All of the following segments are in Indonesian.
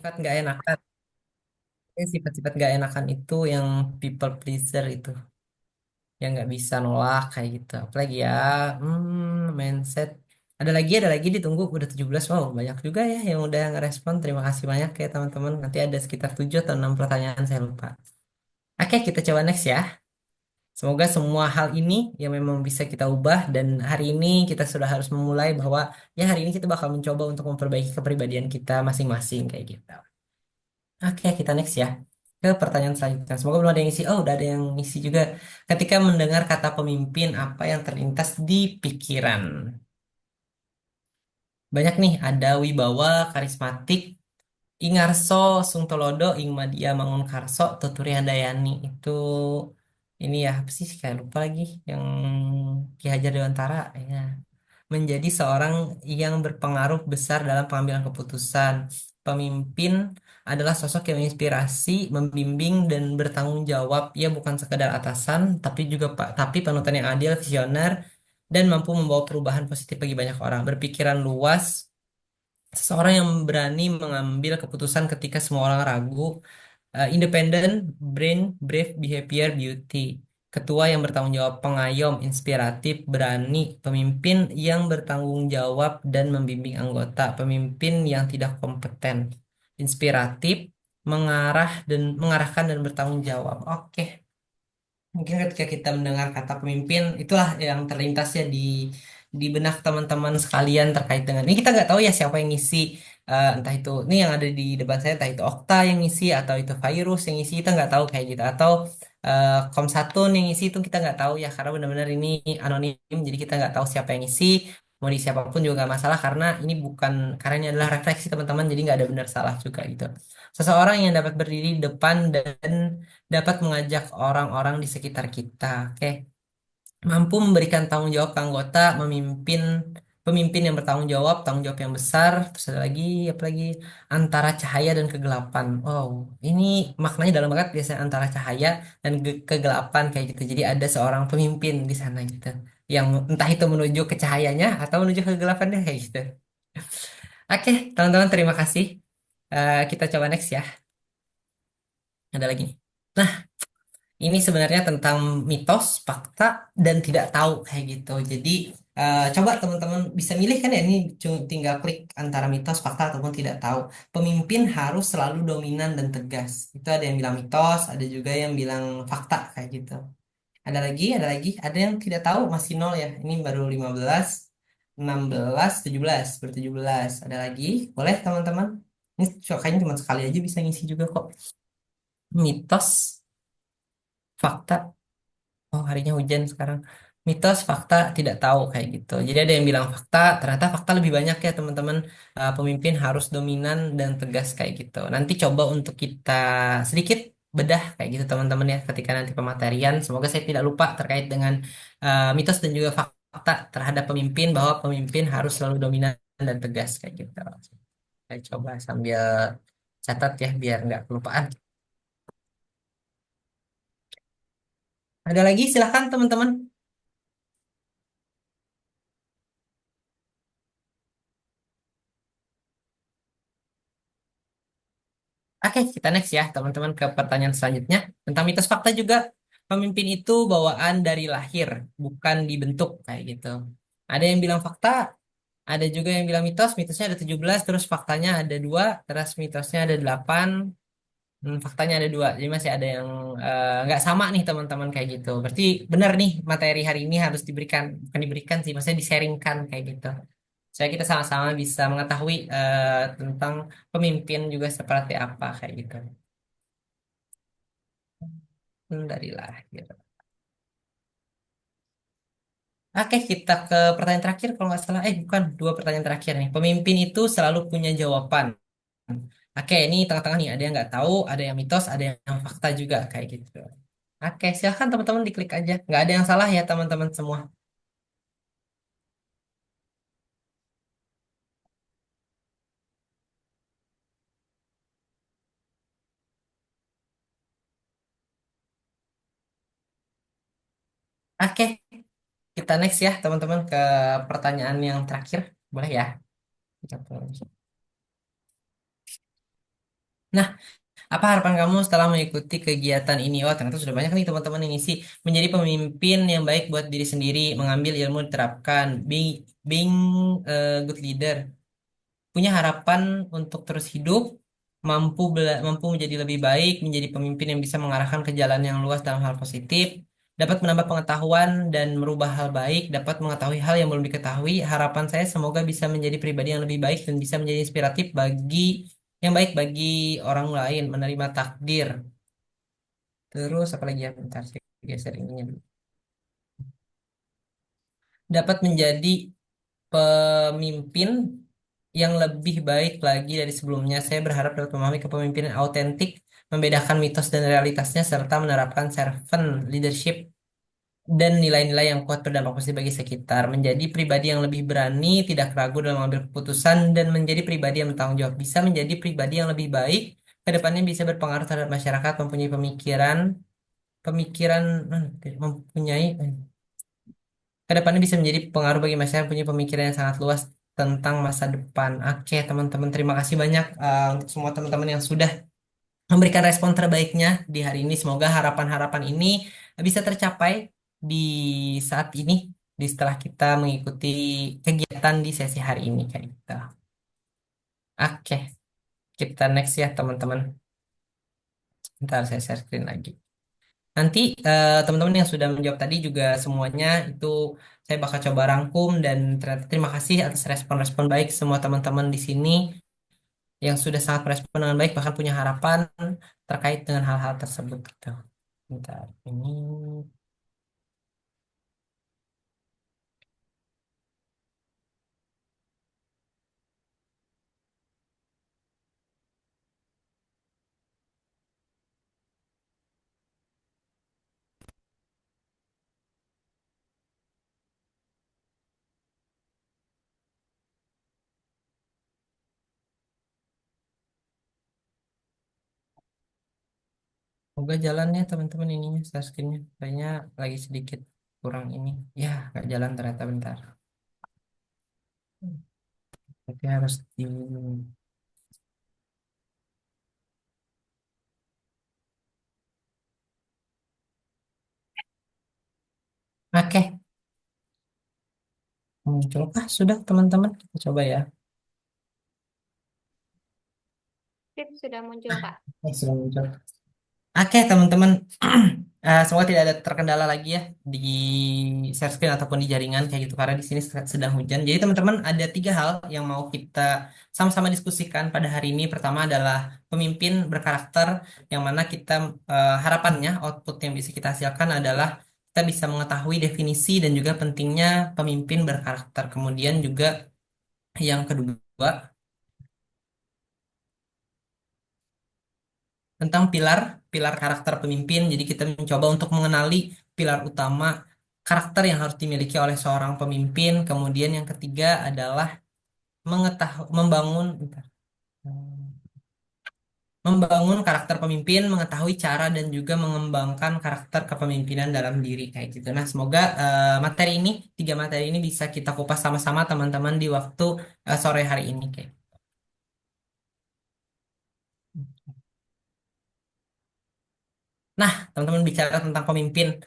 sifat nggak enakan. Sifat-sifat nggak enakan itu yang people pleaser itu, yang nggak bisa nolak kayak gitu. Apalagi ya, mindset. Ada lagi ditunggu udah 17. Wow, banyak juga ya yang udah ngerespon. Terima kasih banyak ya teman-teman. Nanti ada sekitar 7 atau 6 pertanyaan saya lupa. Oke, kita coba next ya. Semoga semua hal ini yang memang bisa kita ubah dan hari ini kita sudah harus memulai bahwa ya hari ini kita bakal mencoba untuk memperbaiki kepribadian kita masing-masing kayak gitu. Oke, kita next ya. Ke pertanyaan selanjutnya. Semoga belum ada yang ngisi. Oh, udah ada yang ngisi juga. Ketika mendengar kata pemimpin, apa yang terlintas di pikiran? Banyak nih, ada wibawa, karismatik, Ingarso, Sungtolodo, Ingmadia Mangunkarso, Tuturi Handayani. Itu ini ya, apa sih? Kayak lupa lagi. Yang Ki Hajar Dewantara. Ya. Menjadi seorang yang berpengaruh besar dalam pengambilan keputusan. Pemimpin adalah sosok yang menginspirasi, membimbing, dan bertanggung jawab. Ia bukan sekedar atasan, tapi panutan yang adil, visioner, dan mampu membawa perubahan positif bagi banyak orang. Berpikiran luas, seseorang yang berani mengambil keputusan ketika semua orang ragu. Independent, brain, brave, behavior, beauty. Ketua yang bertanggung jawab, pengayom, inspiratif, berani, pemimpin yang bertanggung jawab dan membimbing anggota, pemimpin yang tidak kompeten, inspiratif, mengarahkan dan bertanggung jawab. Oke. Mungkin ketika kita mendengar kata pemimpin, itulah yang terlintas ya di benak teman-teman sekalian terkait dengan ini. Kita nggak tahu ya siapa yang ngisi, entah itu ini yang ada di depan saya, entah itu Okta yang ngisi atau itu Virus yang ngisi, kita nggak tahu kayak gitu. Atau Komsatun yang ngisi itu kita nggak tahu ya karena benar-benar ini anonim, jadi kita nggak tahu siapa yang ngisi. Mau di siapapun juga nggak masalah karena ini bukan karena ini adalah refleksi teman-teman, jadi nggak ada benar salah juga gitu. Seseorang yang dapat berdiri di depan dan dapat mengajak orang-orang di sekitar kita. Oke, mampu memberikan tanggung jawab ke anggota, pemimpin yang bertanggung jawab, tanggung jawab yang besar. Terus ada lagi, apalagi antara cahaya dan kegelapan. Wow, ini maknanya dalam banget biasanya antara cahaya dan kegelapan kayak gitu. Jadi ada seorang pemimpin di sana gitu, yang entah itu menuju ke cahayanya atau menuju ke kegelapannya kayak gitu. Oke, teman-teman terima kasih. Kita coba next ya. Ada lagi nih. Nah, ini sebenarnya tentang mitos, fakta, dan tidak tahu kayak gitu. Jadi coba teman-teman bisa milih kan ya ini tinggal klik antara mitos, fakta ataupun tidak tahu. Pemimpin harus selalu dominan dan tegas. Itu ada yang bilang mitos, ada juga yang bilang fakta kayak gitu. Ada yang tidak tahu masih nol ya. Ini baru 15, 16, 17, baru 17. Ada lagi, boleh teman-teman. Ini kayaknya cuma sekali aja bisa ngisi juga kok. Mitos, fakta. Oh, harinya hujan sekarang. Mitos, fakta, tidak tahu kayak gitu. Jadi ada yang bilang fakta, ternyata fakta lebih banyak ya teman-teman. Pemimpin harus dominan dan tegas kayak gitu. Nanti coba untuk kita sedikit bedah kayak gitu teman-teman ya ketika nanti pematerian. Semoga saya tidak lupa terkait dengan mitos dan juga fakta terhadap pemimpin bahwa pemimpin harus selalu dominan dan tegas kayak gitu. Saya coba sambil catat ya biar nggak kelupaan. Ada lagi silahkan teman-teman. Oke, kita next ya, teman-teman, ke pertanyaan selanjutnya. Tentang mitos fakta juga, pemimpin itu bawaan dari lahir, bukan dibentuk, kayak gitu. Ada yang bilang fakta, ada juga yang bilang mitos, mitosnya ada 17, terus faktanya ada 2, terus mitosnya ada 8, faktanya ada 2. Jadi masih ada yang nggak sama nih teman-teman kayak gitu. Berarti benar nih materi hari ini harus diberikan, bukan diberikan sih, maksudnya disaringkan kayak gitu. Saya kita sama-sama bisa mengetahui tentang pemimpin juga seperti apa kayak gitu. Dari lahir. Oke, kita ke pertanyaan terakhir kalau nggak salah. Bukan, 2 pertanyaan terakhir nih. Pemimpin itu selalu punya jawaban. Oke, ini tengah-tengah nih. Ada yang nggak tahu, ada yang mitos, ada yang fakta juga kayak gitu. Oke, silahkan teman-teman diklik aja. Nggak ada yang salah ya teman-teman semua. Oke, kita next ya teman-teman ke pertanyaan yang terakhir. Boleh ya? Kita Nah, apa harapan kamu setelah mengikuti kegiatan ini? Oh, ternyata sudah banyak nih teman-teman yang isi. Menjadi pemimpin yang baik buat diri sendiri, mengambil ilmu diterapkan, being good leader, punya harapan untuk terus hidup, mampu menjadi lebih baik, menjadi pemimpin yang bisa mengarahkan ke jalan yang luas dalam hal positif, dapat menambah pengetahuan dan merubah hal baik, dapat mengetahui hal yang belum diketahui. Harapan saya semoga bisa menjadi pribadi yang lebih baik dan bisa menjadi inspiratif yang baik bagi orang lain, menerima takdir. Terus apa lagi ya? Bentar, saya geser ininya dulu. Dapat menjadi pemimpin yang lebih baik lagi dari sebelumnya. Saya berharap dapat memahami kepemimpinan autentik, membedakan mitos dan realitasnya, serta menerapkan servant leadership dan nilai-nilai yang kuat berdampak positif bagi sekitar. Menjadi pribadi yang lebih berani, tidak ragu dalam mengambil keputusan, dan menjadi pribadi yang bertanggung jawab. Bisa menjadi pribadi yang lebih baik, ke depannya bisa berpengaruh terhadap masyarakat, mempunyai pemikiran, mempunyai Kedepannya bisa menjadi pengaruh bagi masyarakat punya pemikiran yang sangat luas tentang masa depan. Oke, teman-teman, terima kasih banyak untuk semua teman-teman yang sudah memberikan respon terbaiknya di hari ini. Semoga harapan-harapan ini bisa tercapai di saat ini, di setelah kita mengikuti kegiatan di sesi hari ini kayak gitu. Oke, kita next ya teman-teman. Ntar saya share screen lagi. Nanti teman-teman yang sudah menjawab tadi juga semuanya itu saya bakal coba rangkum dan ternyata terima kasih atas respon-respon baik semua teman-teman di sini yang sudah sangat merespon dengan baik bahkan punya harapan terkait dengan hal-hal tersebut gitu. Bentar, ini semoga jalan ya teman-teman ininya share screen-nya. Kayaknya lagi sedikit kurang ini. Ya, nggak jalan ternyata bentar. Tapi harus di Oke, muncul. Sudah teman-teman kita coba ya. Sip, sudah muncul, Kak. Sudah muncul. Oke, teman-teman. Semoga tidak ada terkendala lagi ya di share screen ataupun di jaringan kayak gitu karena di sini sedang hujan. Jadi teman-teman ada tiga hal yang mau kita sama-sama diskusikan pada hari ini. Pertama adalah pemimpin berkarakter yang mana kita harapannya output yang bisa kita hasilkan adalah kita bisa mengetahui definisi dan juga pentingnya pemimpin berkarakter. Kemudian juga yang kedua tentang pilar karakter pemimpin. Jadi kita mencoba untuk mengenali pilar utama karakter yang harus dimiliki oleh seorang pemimpin. Kemudian yang ketiga adalah bentar. Membangun karakter pemimpin, mengetahui cara dan juga mengembangkan karakter kepemimpinan dalam diri kayak gitu. Nah, semoga tiga materi ini bisa kita kupas sama-sama teman-teman di waktu sore hari ini kayak. Nah, teman-teman bicara tentang pemimpin,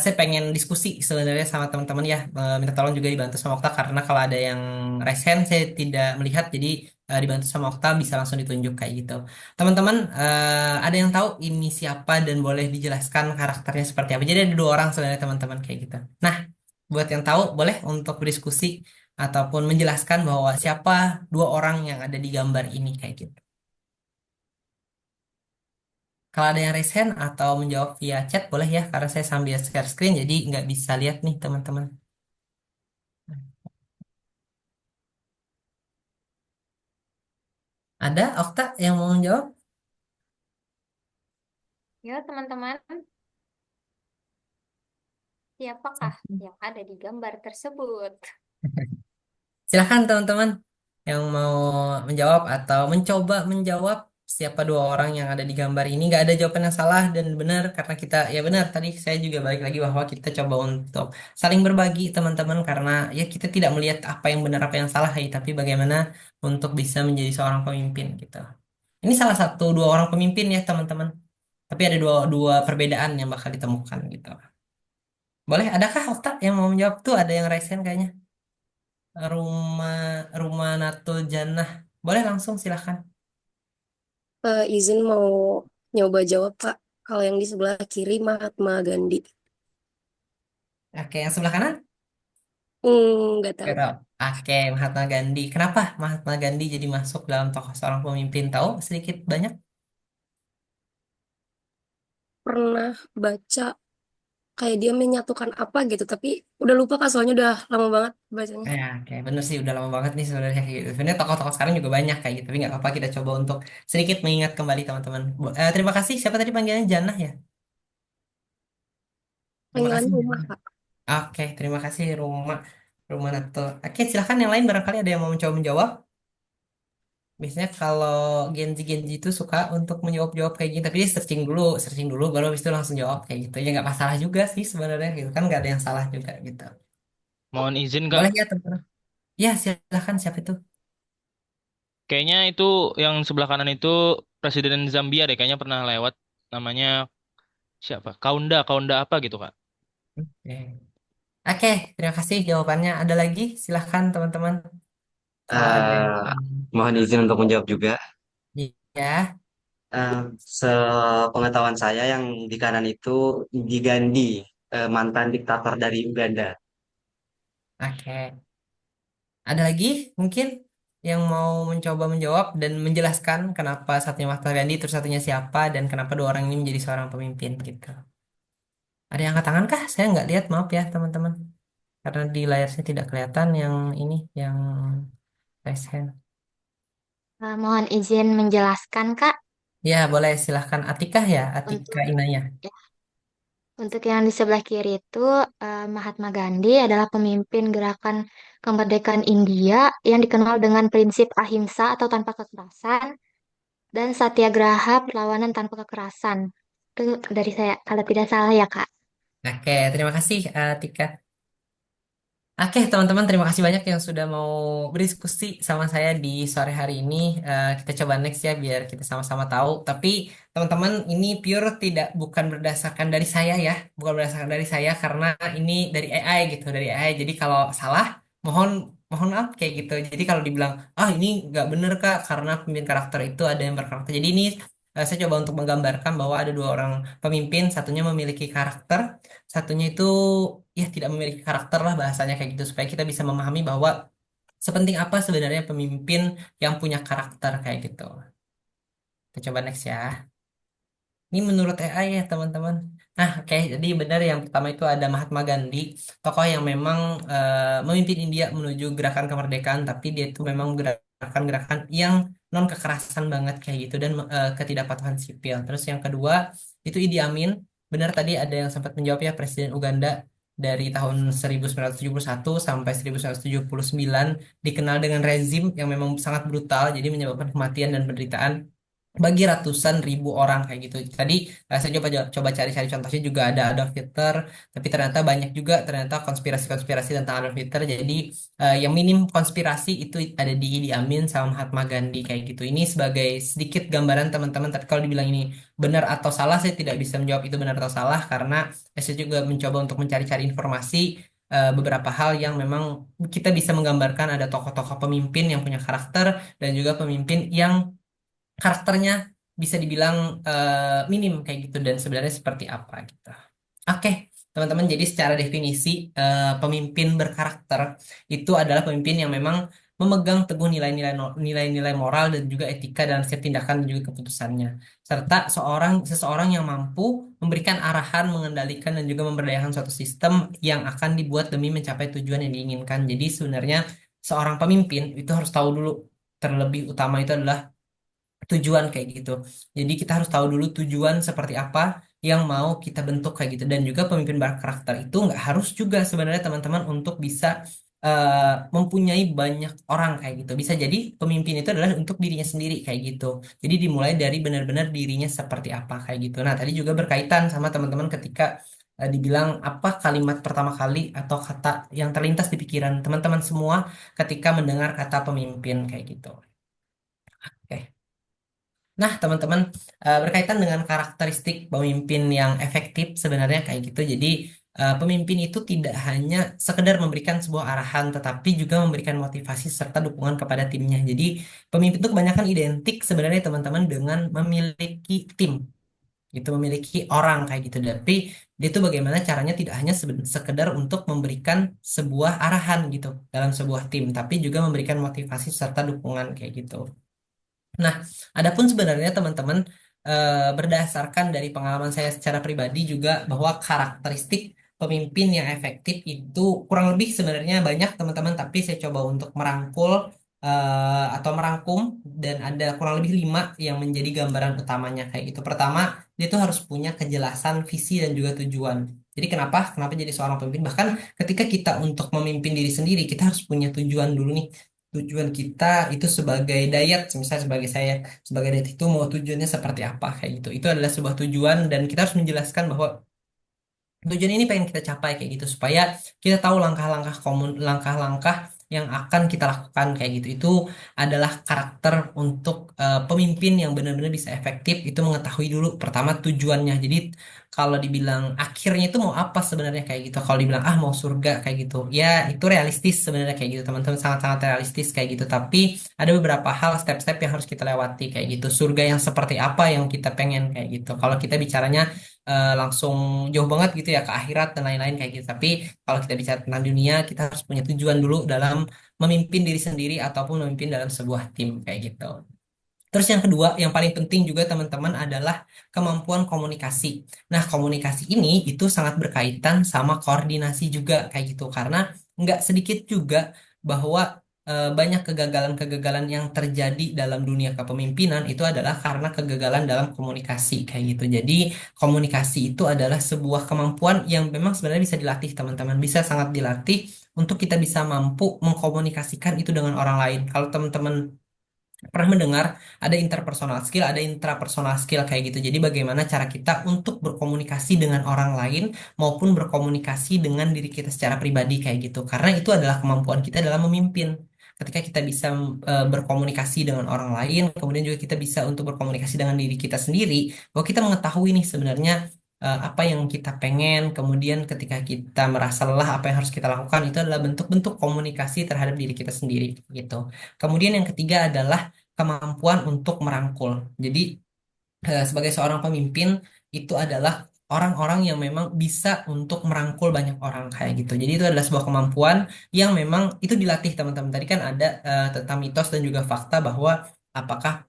saya pengen diskusi sebenarnya sama teman-teman ya, minta tolong juga dibantu sama Okta karena kalau ada yang resen saya tidak melihat, jadi dibantu sama Okta bisa langsung ditunjuk kayak gitu. Teman-teman, ada yang tahu ini siapa dan boleh dijelaskan karakternya seperti apa? Jadi ada dua orang sebenarnya teman-teman kayak gitu. Nah, buat yang tahu boleh untuk berdiskusi ataupun menjelaskan bahwa siapa dua orang yang ada di gambar ini kayak gitu. Kalau ada yang raise hand atau menjawab via chat boleh ya, karena saya sambil share screen jadi nggak bisa lihat nih teman-teman. Ada Okta yang mau menjawab? Ya, teman-teman, siapakah yang ada di gambar tersebut? Silahkan teman-teman yang mau menjawab atau mencoba menjawab siapa dua orang yang ada di gambar ini. Nggak ada jawaban yang salah dan benar karena kita ya benar tadi saya juga balik lagi bahwa kita coba untuk saling berbagi teman-teman karena ya kita tidak melihat apa yang benar apa yang salah ya, tapi bagaimana untuk bisa menjadi seorang pemimpin gitu. Ini salah satu dua orang pemimpin ya teman-teman. Tapi ada dua dua perbedaan yang bakal ditemukan gitu. Boleh, adakah Okta yang mau menjawab tuh? Ada yang resen kayaknya. Rumah Rumah Natul Janah. Boleh langsung silahkan. Izin mau nyoba jawab, Kak. Kalau yang di sebelah kiri Mahatma Gandhi. Oke, yang sebelah kanan? Nggak tahu. Gak tahu. Oke, Mahatma Gandhi. Kenapa Mahatma Gandhi jadi masuk dalam tokoh seorang pemimpin? Tahu sedikit banyak? Pernah baca kayak dia menyatukan apa gitu, tapi udah lupa Kak, soalnya udah lama banget bacanya. Ya, oke, bener sih udah lama banget nih sebenarnya kayak gitu. Sebenarnya tokoh-tokoh sekarang juga banyak kayak gitu, tapi nggak apa-apa kita coba untuk sedikit mengingat kembali teman-teman. Terima kasih. Siapa tadi panggilannya Jannah ya? Terima kasih Panggilannya rumah, Jannah. Kak. Oke, terima kasih Rumah Rumah Nato. Oke, silahkan yang lain barangkali ada yang mau mencoba menjawab. Biasanya kalau Genji itu suka untuk menjawab-jawab kayak gini, tapi dia searching dulu, baru habis itu langsung jawab kayak gitu. Ya nggak masalah juga sih sebenarnya gitu kan, nggak ada yang salah juga gitu. Mohon izin Kak, Boleh ya teman-teman. Ya silahkan siapa itu? kayaknya itu yang sebelah kanan itu Presiden Zambia deh, kayaknya pernah lewat. Namanya siapa? Kaunda, Kaunda apa gitu Kak? Oke. Oke, terima kasih jawabannya. Ada lagi? Silahkan teman-teman. Kalau ada yang Eh, Mohon izin untuk menjawab juga. ya, Eh, Sepengetahuan saya yang di kanan itu Gandhi, mantan diktator dari Uganda. oke. Ada lagi mungkin yang mau mencoba menjawab dan menjelaskan kenapa satunya Mahatma Gandhi, terus satunya siapa, dan kenapa dua orang ini menjadi seorang pemimpin gitu. Ada yang angkat tangan kah? Saya nggak lihat, maaf ya teman-teman. Karena di layarnya tidak kelihatan yang ini, yang raise hand. Mohon izin menjelaskan, Kak. Ya, boleh silahkan. Atikah ya? Atika Untuk Inayah. ya, untuk yang di sebelah kiri itu Mahatma Gandhi adalah pemimpin gerakan kemerdekaan India yang dikenal dengan prinsip ahimsa atau tanpa kekerasan dan satyagraha perlawanan tanpa kekerasan. Itu dari saya, kalau tidak salah ya, Kak. Oke, terima kasih Atika. Oke, teman-teman, terima kasih banyak yang sudah mau berdiskusi sama saya di sore hari ini. Kita coba next ya, biar kita sama-sama tahu. Tapi, teman-teman, ini pure tidak bukan berdasarkan dari saya ya, bukan berdasarkan dari saya karena ini dari AI gitu, dari AI. Jadi kalau salah, mohon mohon maaf kayak gitu. Jadi kalau dibilang, ah ini nggak bener Kak, karena pemimpin karakter itu ada yang berkarakter. Jadi ini saya coba untuk menggambarkan bahwa ada dua orang pemimpin, satunya memiliki karakter, satunya itu ya tidak memiliki karakter lah bahasanya kayak gitu supaya kita bisa memahami bahwa sepenting apa sebenarnya pemimpin yang punya karakter kayak gitu. Kita coba next ya. Ini menurut AI ya teman-teman. Nah, oke, jadi benar yang pertama itu ada Mahatma Gandhi, tokoh yang memang memimpin India menuju gerakan kemerdekaan, tapi dia itu memang gerakan-gerakan yang non kekerasan banget kayak gitu dan ketidakpatuhan sipil. Terus yang kedua itu Idi Amin. Benar tadi ada yang sempat menjawab ya Presiden Uganda dari tahun 1971 sampai 1979 dikenal dengan rezim yang memang sangat brutal, jadi menyebabkan kematian dan penderitaan bagi ratusan ribu orang kayak gitu. Tadi saya coba cari-cari contohnya juga ada Adolf Hitler, tapi ternyata banyak juga ternyata konspirasi-konspirasi tentang Adolf Hitler. Jadi yang minim konspirasi itu ada di Idi Amin sama Mahatma Gandhi kayak gitu. Ini sebagai sedikit gambaran teman-teman. Tapi kalau dibilang ini benar atau salah, saya tidak bisa menjawab itu benar atau salah karena saya juga mencoba untuk mencari-cari informasi beberapa hal yang memang kita bisa menggambarkan ada tokoh-tokoh pemimpin yang punya karakter dan juga pemimpin yang karakternya bisa dibilang minim kayak gitu dan sebenarnya seperti apa gitu. Oke, teman-teman, jadi secara definisi pemimpin berkarakter itu adalah pemimpin yang memang memegang teguh nilai-nilai moral dan juga etika dalam setiap tindakan dan juga keputusannya, serta seseorang yang mampu memberikan arahan, mengendalikan dan juga memberdayakan suatu sistem yang akan dibuat demi mencapai tujuan yang diinginkan. Jadi sebenarnya seorang pemimpin itu harus tahu dulu terlebih utama itu adalah tujuan kayak gitu. Jadi kita harus tahu dulu tujuan seperti apa yang mau kita bentuk kayak gitu. Dan juga pemimpin berkarakter itu nggak harus juga sebenarnya teman-teman untuk bisa mempunyai banyak orang kayak gitu. Bisa jadi pemimpin itu adalah untuk dirinya sendiri kayak gitu. Jadi dimulai dari benar-benar dirinya seperti apa kayak gitu. Nah, tadi juga berkaitan sama teman-teman ketika dibilang apa kalimat pertama kali atau kata yang terlintas di pikiran teman-teman semua ketika mendengar kata pemimpin kayak gitu. Oke. Nah, teman-teman, berkaitan dengan karakteristik pemimpin yang efektif sebenarnya kayak gitu. Jadi, pemimpin itu tidak hanya sekedar memberikan sebuah arahan, tetapi juga memberikan motivasi serta dukungan kepada timnya. Jadi, pemimpin itu kebanyakan identik sebenarnya teman-teman dengan memiliki tim, itu memiliki orang kayak gitu. Tapi dia itu bagaimana caranya tidak hanya sekedar untuk memberikan sebuah arahan gitu dalam sebuah tim, tapi juga memberikan motivasi serta dukungan kayak gitu. Nah, adapun sebenarnya teman-teman, berdasarkan dari pengalaman saya secara pribadi juga bahwa karakteristik pemimpin yang efektif itu kurang lebih sebenarnya banyak teman-teman, tapi saya coba untuk merangkul atau merangkum dan ada kurang lebih 5 yang menjadi gambaran utamanya kayak gitu. Pertama, dia tuh harus punya kejelasan visi dan juga tujuan. Jadi kenapa? Kenapa jadi seorang pemimpin? Bahkan ketika kita untuk memimpin diri sendiri, kita harus punya tujuan dulu nih, tujuan kita itu sebagai diet, misalnya sebagai saya sebagai diet itu mau tujuannya seperti apa kayak gitu. Itu adalah sebuah tujuan dan kita harus menjelaskan bahwa tujuan ini pengen kita capai kayak gitu supaya kita tahu langkah-langkah yang akan kita lakukan kayak gitu. Itu adalah karakter untuk pemimpin yang benar-benar bisa efektif, itu mengetahui dulu pertama tujuannya. Jadi kalau dibilang akhirnya itu mau apa sebenarnya kayak gitu, kalau dibilang ah mau surga kayak gitu, ya itu realistis sebenarnya kayak gitu teman-teman, sangat-sangat realistis kayak gitu. Tapi ada beberapa hal step-step yang harus kita lewati kayak gitu. Surga yang seperti apa yang kita pengen kayak gitu, kalau kita bicaranya langsung jauh banget gitu ya ke akhirat dan lain-lain kayak gitu. Tapi kalau kita bicara tentang dunia, kita harus punya tujuan dulu dalam memimpin diri sendiri ataupun memimpin dalam sebuah tim kayak gitu. Terus yang kedua, yang paling penting juga teman-teman adalah kemampuan komunikasi. Nah, komunikasi ini itu sangat berkaitan sama koordinasi juga kayak gitu. Karena nggak sedikit juga bahwa banyak kegagalan-kegagalan yang terjadi dalam dunia kepemimpinan itu adalah karena kegagalan dalam komunikasi kayak gitu. Jadi, komunikasi itu adalah sebuah kemampuan yang memang sebenarnya bisa dilatih, teman-teman. Bisa sangat dilatih untuk kita bisa mampu mengkomunikasikan itu dengan orang lain. Kalau teman-teman pernah mendengar ada interpersonal skill, ada intrapersonal skill kayak gitu. Jadi bagaimana cara kita untuk berkomunikasi dengan orang lain maupun berkomunikasi dengan diri kita secara pribadi kayak gitu. Karena itu adalah kemampuan kita dalam memimpin. Ketika kita bisa berkomunikasi dengan orang lain, kemudian juga kita bisa untuk berkomunikasi dengan diri kita sendiri, bahwa kita mengetahui nih sebenarnya apa yang kita pengen, kemudian ketika kita merasa lelah, apa yang harus kita lakukan, itu adalah bentuk-bentuk komunikasi terhadap diri kita sendiri gitu. Kemudian yang ketiga adalah kemampuan untuk merangkul. Jadi sebagai seorang pemimpin itu adalah orang-orang yang memang bisa untuk merangkul banyak orang kayak gitu. Jadi itu adalah sebuah kemampuan yang memang itu dilatih teman-teman. Tadi kan ada tentang mitos dan juga fakta bahwa apakah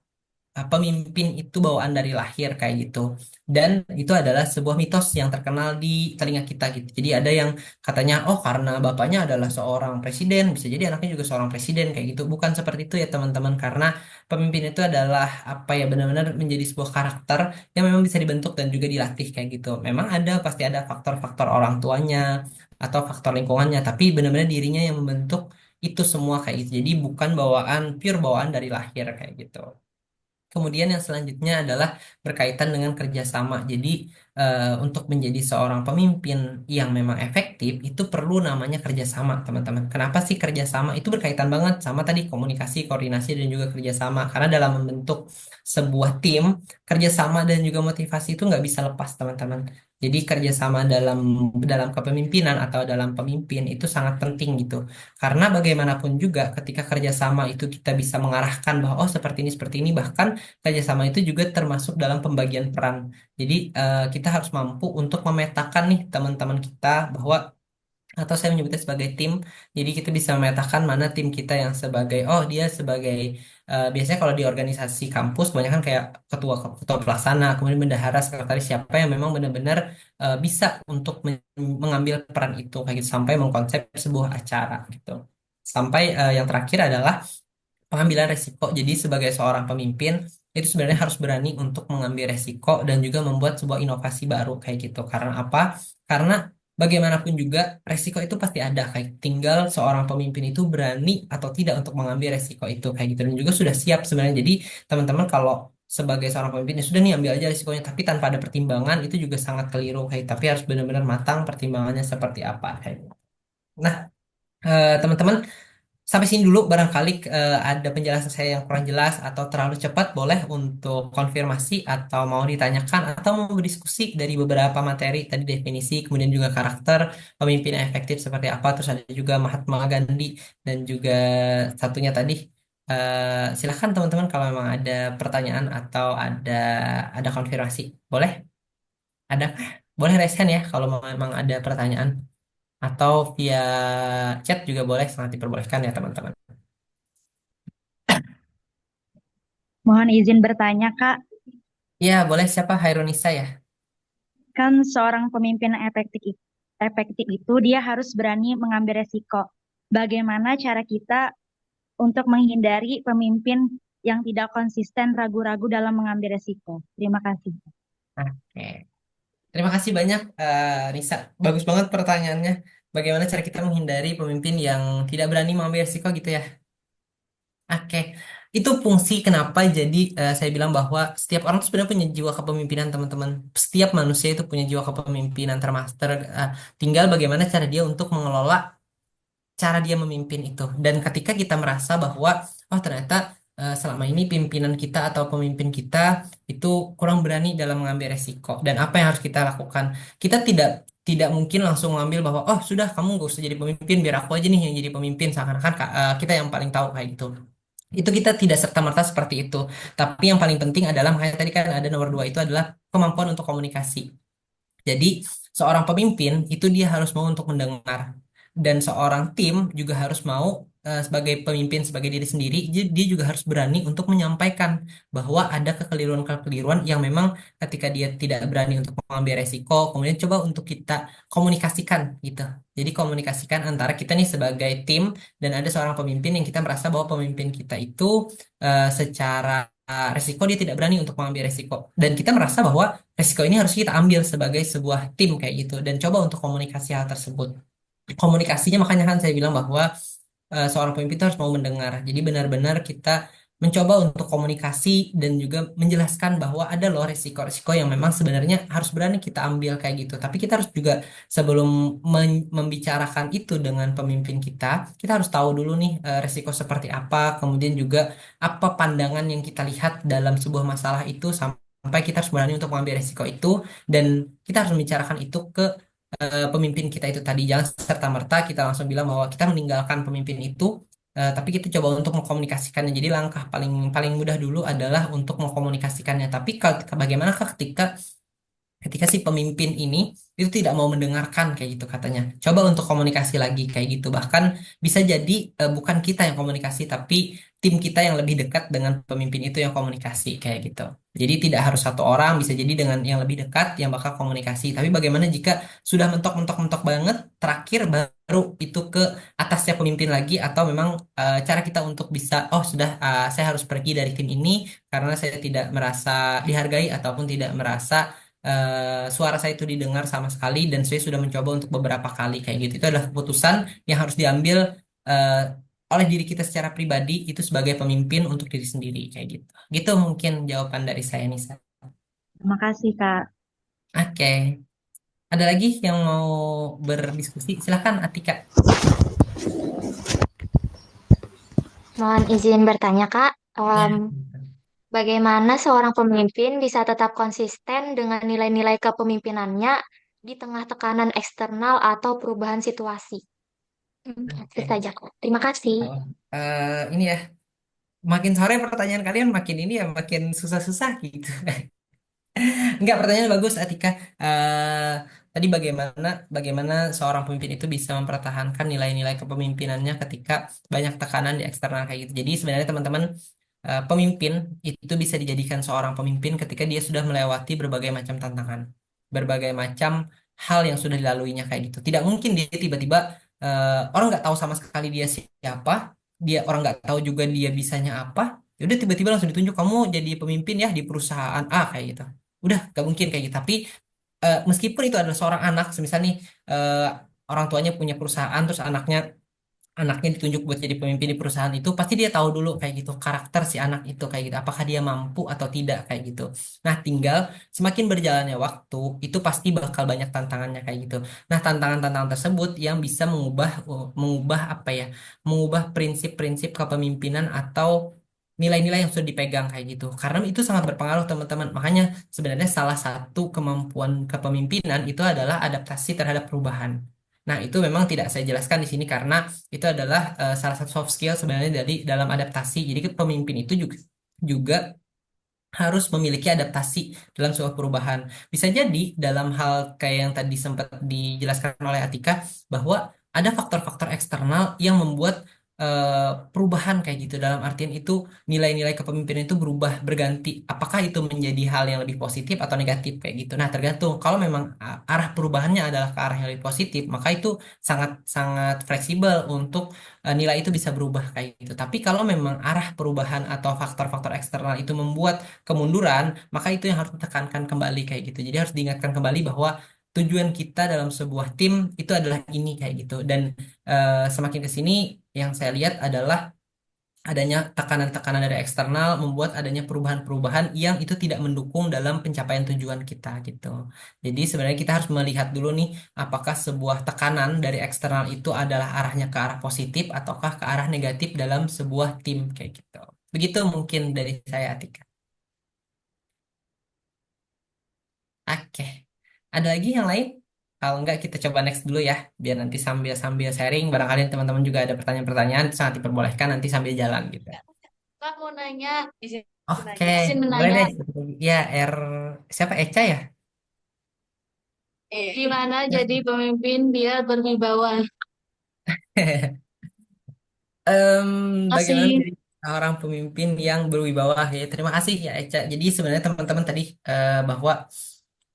pemimpin itu bawaan dari lahir kayak gitu. Dan itu adalah sebuah mitos yang terkenal di telinga kita gitu. Jadi ada yang katanya, oh karena bapaknya adalah seorang presiden, bisa jadi anaknya juga seorang presiden kayak gitu. Bukan seperti itu ya teman-teman, karena pemimpin itu adalah apa ya, benar-benar menjadi sebuah karakter yang memang bisa dibentuk dan juga dilatih kayak gitu. Memang ada, pasti ada faktor-faktor orang tuanya atau faktor lingkungannya, tapi benar-benar dirinya yang membentuk itu semua kayak gitu. Jadi bukan bawaan, pure bawaan dari lahir kayak gitu. Kemudian yang selanjutnya adalah berkaitan dengan kerjasama. Jadi untuk menjadi seorang pemimpin yang memang efektif itu perlu namanya kerjasama, teman-teman. Kenapa sih kerjasama? Itu berkaitan banget sama tadi komunikasi, koordinasi, dan juga kerjasama. Karena dalam membentuk sebuah tim, kerjasama dan juga motivasi itu nggak bisa lepas, teman-teman. Jadi kerjasama dalam dalam kepemimpinan atau dalam pemimpin itu sangat penting gitu. Karena bagaimanapun juga ketika kerjasama itu kita bisa mengarahkan bahwa oh seperti ini, bahkan kerjasama itu juga termasuk dalam pembagian peran. Jadi kita harus mampu untuk memetakan nih teman-teman kita bahwa, atau saya menyebutnya sebagai tim. Jadi kita bisa memetakan mana tim kita yang sebagai, oh dia sebagai biasanya kalau di organisasi kampus kebanyakan kayak ketua ketua pelaksana, kemudian bendahara, sekretaris, siapa yang memang benar-benar bisa untuk mengambil peran itu kayak gitu sampai mengkonsep sebuah acara gitu. Sampai yang terakhir adalah pengambilan resiko. Jadi sebagai seorang pemimpin itu sebenarnya harus berani untuk mengambil resiko dan juga membuat sebuah inovasi baru kayak gitu. Karena apa? Karena bagaimanapun juga resiko itu pasti ada, kayak tinggal seorang pemimpin itu berani atau tidak untuk mengambil resiko itu kayak gitu, dan juga sudah siap sebenarnya. Jadi teman-teman kalau sebagai seorang pemimpin ya sudah nih ambil aja resikonya, tapi tanpa ada pertimbangan itu juga sangat keliru kayak. Tapi harus benar-benar matang pertimbangannya seperti apa kayak gitu. Nah, teman-teman, sampai sini dulu. Barangkali ada penjelasan saya yang kurang jelas atau terlalu cepat, boleh untuk konfirmasi atau mau ditanyakan atau mau berdiskusi dari beberapa materi tadi, definisi, kemudian juga karakter pemimpin yang efektif seperti apa. Terus ada juga Mahatma Gandhi dan juga satunya tadi. Silahkan teman-teman kalau memang ada pertanyaan atau ada konfirmasi, boleh? Ada, boleh raise hand ya kalau memang ada pertanyaan atau via chat juga boleh, sangat diperbolehkan ya teman-teman. Mohon izin bertanya, Kak. Ya, boleh, siapa? Hairunisa ya? Kan seorang pemimpin yang efektif itu dia harus berani mengambil resiko. Bagaimana cara kita untuk menghindari pemimpin yang tidak konsisten, ragu-ragu dalam mengambil resiko? Terima kasih. Oke. Terima kasih banyak, Nisa. Bagus banget pertanyaannya. Bagaimana cara kita menghindari pemimpin yang tidak berani mengambil risiko gitu ya? Oke. Itu fungsi kenapa jadi saya bilang bahwa setiap orang tuh sebenarnya punya jiwa kepemimpinan, teman-teman. Setiap manusia itu punya jiwa kepemimpinan termaster. Tinggal bagaimana cara dia untuk mengelola cara dia memimpin itu. Dan ketika kita merasa bahwa oh ternyata selama ini pimpinan kita atau pemimpin kita itu kurang berani dalam mengambil resiko, dan apa yang harus kita lakukan, kita tidak tidak mungkin langsung mengambil bahwa oh sudah kamu gak usah jadi pemimpin, biar aku aja nih yang jadi pemimpin, seakan-akan kita yang paling tahu kayak gitu. Itu kita tidak serta-merta seperti itu. Tapi yang paling penting adalah, makanya tadi kan ada nomor dua, itu adalah kemampuan untuk komunikasi. Jadi, seorang pemimpin itu dia harus mau untuk mendengar. Dan seorang tim juga harus mau sebagai pemimpin, sebagai diri sendiri, dia juga harus berani untuk menyampaikan bahwa ada kekeliruan-kekeliruan yang memang ketika dia tidak berani untuk mengambil resiko, kemudian coba untuk kita komunikasikan gitu. Jadi komunikasikan antara kita nih sebagai tim, dan ada seorang pemimpin yang kita merasa bahwa pemimpin kita itu secara resiko dia tidak berani untuk mengambil resiko. Dan kita merasa bahwa resiko ini harus kita ambil sebagai sebuah tim kayak gitu, dan coba untuk komunikasi hal tersebut. Komunikasinya makanya kan saya bilang bahwa seorang pemimpin itu harus mau mendengar. Jadi benar-benar kita mencoba untuk komunikasi dan juga menjelaskan bahwa ada loh resiko-resiko yang memang sebenarnya harus berani kita ambil kayak gitu. Tapi kita harus juga sebelum membicarakan itu dengan pemimpin kita harus tahu dulu nih resiko seperti apa, kemudian juga apa pandangan yang kita lihat dalam sebuah masalah itu, sampai kita harus berani untuk mengambil resiko itu, dan kita harus membicarakan itu ke pemimpin kita itu tadi. Jangan serta-merta kita langsung bilang bahwa kita meninggalkan pemimpin itu, tapi kita coba untuk mengkomunikasikannya. Jadi langkah paling paling mudah dulu adalah untuk mengkomunikasikannya. Tapi bagaimana ketika ketika si pemimpin ini itu tidak mau mendengarkan kayak gitu katanya, coba untuk komunikasi lagi kayak gitu. Bahkan bisa jadi bukan kita yang komunikasi, tapi tim kita yang lebih dekat dengan pemimpin itu yang komunikasi kayak gitu. Jadi tidak harus satu orang, bisa jadi dengan yang lebih dekat yang bakal komunikasi. Tapi bagaimana jika sudah mentok-mentok-mentok banget, terakhir baru itu ke atasnya pemimpin lagi, atau memang cara kita untuk bisa oh sudah, saya harus pergi dari tim ini karena saya tidak merasa dihargai ataupun tidak merasa suara saya itu didengar sama sekali, dan saya sudah mencoba untuk beberapa kali kayak gitu. Itu adalah keputusan yang harus diambil eh, oleh diri kita secara pribadi, itu sebagai pemimpin untuk diri sendiri kayak gitu. Gitu mungkin jawaban dari saya, Nisa. Terima kasih, Kak. Oke. Ada lagi yang mau berdiskusi? Silahkan Atika. Mohon izin bertanya, Kak. Ya. Bagaimana seorang pemimpin bisa tetap konsisten dengan nilai-nilai kepemimpinannya di tengah tekanan eksternal atau perubahan situasi? Itu Oke. saja, Kak. Terima kasih. Oh, ini ya, makin sore pertanyaan kalian makin ini ya, makin susah-susah gitu. Enggak, pertanyaan bagus, Atika. Tadi bagaimana bagaimana seorang pemimpin itu bisa mempertahankan nilai-nilai kepemimpinannya ketika banyak tekanan di eksternal kayak gitu. Jadi sebenarnya teman-teman, pemimpin itu bisa dijadikan seorang pemimpin ketika dia sudah melewati berbagai macam tantangan, berbagai macam hal yang sudah dilaluinya kayak gitu. Tidak mungkin dia tiba-tiba orang nggak tahu sama sekali dia siapa, dia orang nggak tahu juga dia bisanya apa. Ya udah tiba-tiba langsung ditunjuk kamu jadi pemimpin ya di perusahaan A kayak gitu. Udah gak mungkin kayak gitu. Tapi meskipun itu adalah seorang anak, semisal nih, eh, orang tuanya punya perusahaan terus anaknya anaknya ditunjuk buat jadi pemimpin di perusahaan itu, pasti dia tahu dulu kayak gitu karakter si anak itu kayak gitu, apakah dia mampu atau tidak kayak gitu. Nah, tinggal semakin berjalannya waktu itu pasti bakal banyak tantangannya kayak gitu. Nah, tantangan-tantangan tersebut yang bisa mengubah apa ya, mengubah prinsip-prinsip kepemimpinan atau nilai-nilai yang sudah dipegang kayak gitu. Karena itu sangat berpengaruh teman-teman. Makanya sebenarnya salah satu kemampuan kepemimpinan itu adalah adaptasi terhadap perubahan. Nah, itu memang tidak saya jelaskan di sini karena itu adalah salah satu soft skill sebenarnya dari dalam adaptasi. Jadi pemimpin itu juga harus memiliki adaptasi dalam sebuah perubahan. Bisa jadi dalam hal kayak yang tadi sempat dijelaskan oleh Atika bahwa ada faktor-faktor eksternal yang membuat perubahan kayak gitu. Dalam artian itu nilai-nilai kepemimpinan itu berubah, berganti. Apakah itu menjadi hal yang lebih positif atau negatif kayak gitu. Nah, tergantung. Kalau memang arah perubahannya adalah ke arah yang lebih positif, maka itu sangat sangat fleksibel untuk nilai itu bisa berubah kayak gitu. Tapi kalau memang arah perubahan atau faktor-faktor eksternal itu membuat kemunduran, maka itu yang harus ditekankan kembali kayak gitu. Jadi harus diingatkan kembali bahwa tujuan kita dalam sebuah tim itu adalah ini kayak gitu. Dan semakin ke sini yang saya lihat adalah adanya tekanan-tekanan dari eksternal membuat adanya perubahan-perubahan yang itu tidak mendukung dalam pencapaian tujuan kita gitu. Jadi sebenarnya kita harus melihat dulu nih apakah sebuah tekanan dari eksternal itu adalah arahnya ke arah positif ataukah ke arah negatif dalam sebuah tim kayak gitu. Begitu mungkin dari saya, Atika. Oke. Ada lagi yang lain? Kalau enggak kita coba next dulu ya, biar nanti sambil-sambil sharing, barangkali teman-teman juga ada pertanyaan-pertanyaan, sangat diperbolehkan nanti sambil jalan gitu. Kak mau nanya, izin Oke, izin boleh menanya, deh. Ya, siapa Eca ya? gimana jadi pemimpin biar berwibawa? Em, Bagaimana Masih jadi seorang pemimpin yang berwibawa ya? Terima kasih ya Eca. Jadi sebenarnya teman-teman tadi bahwa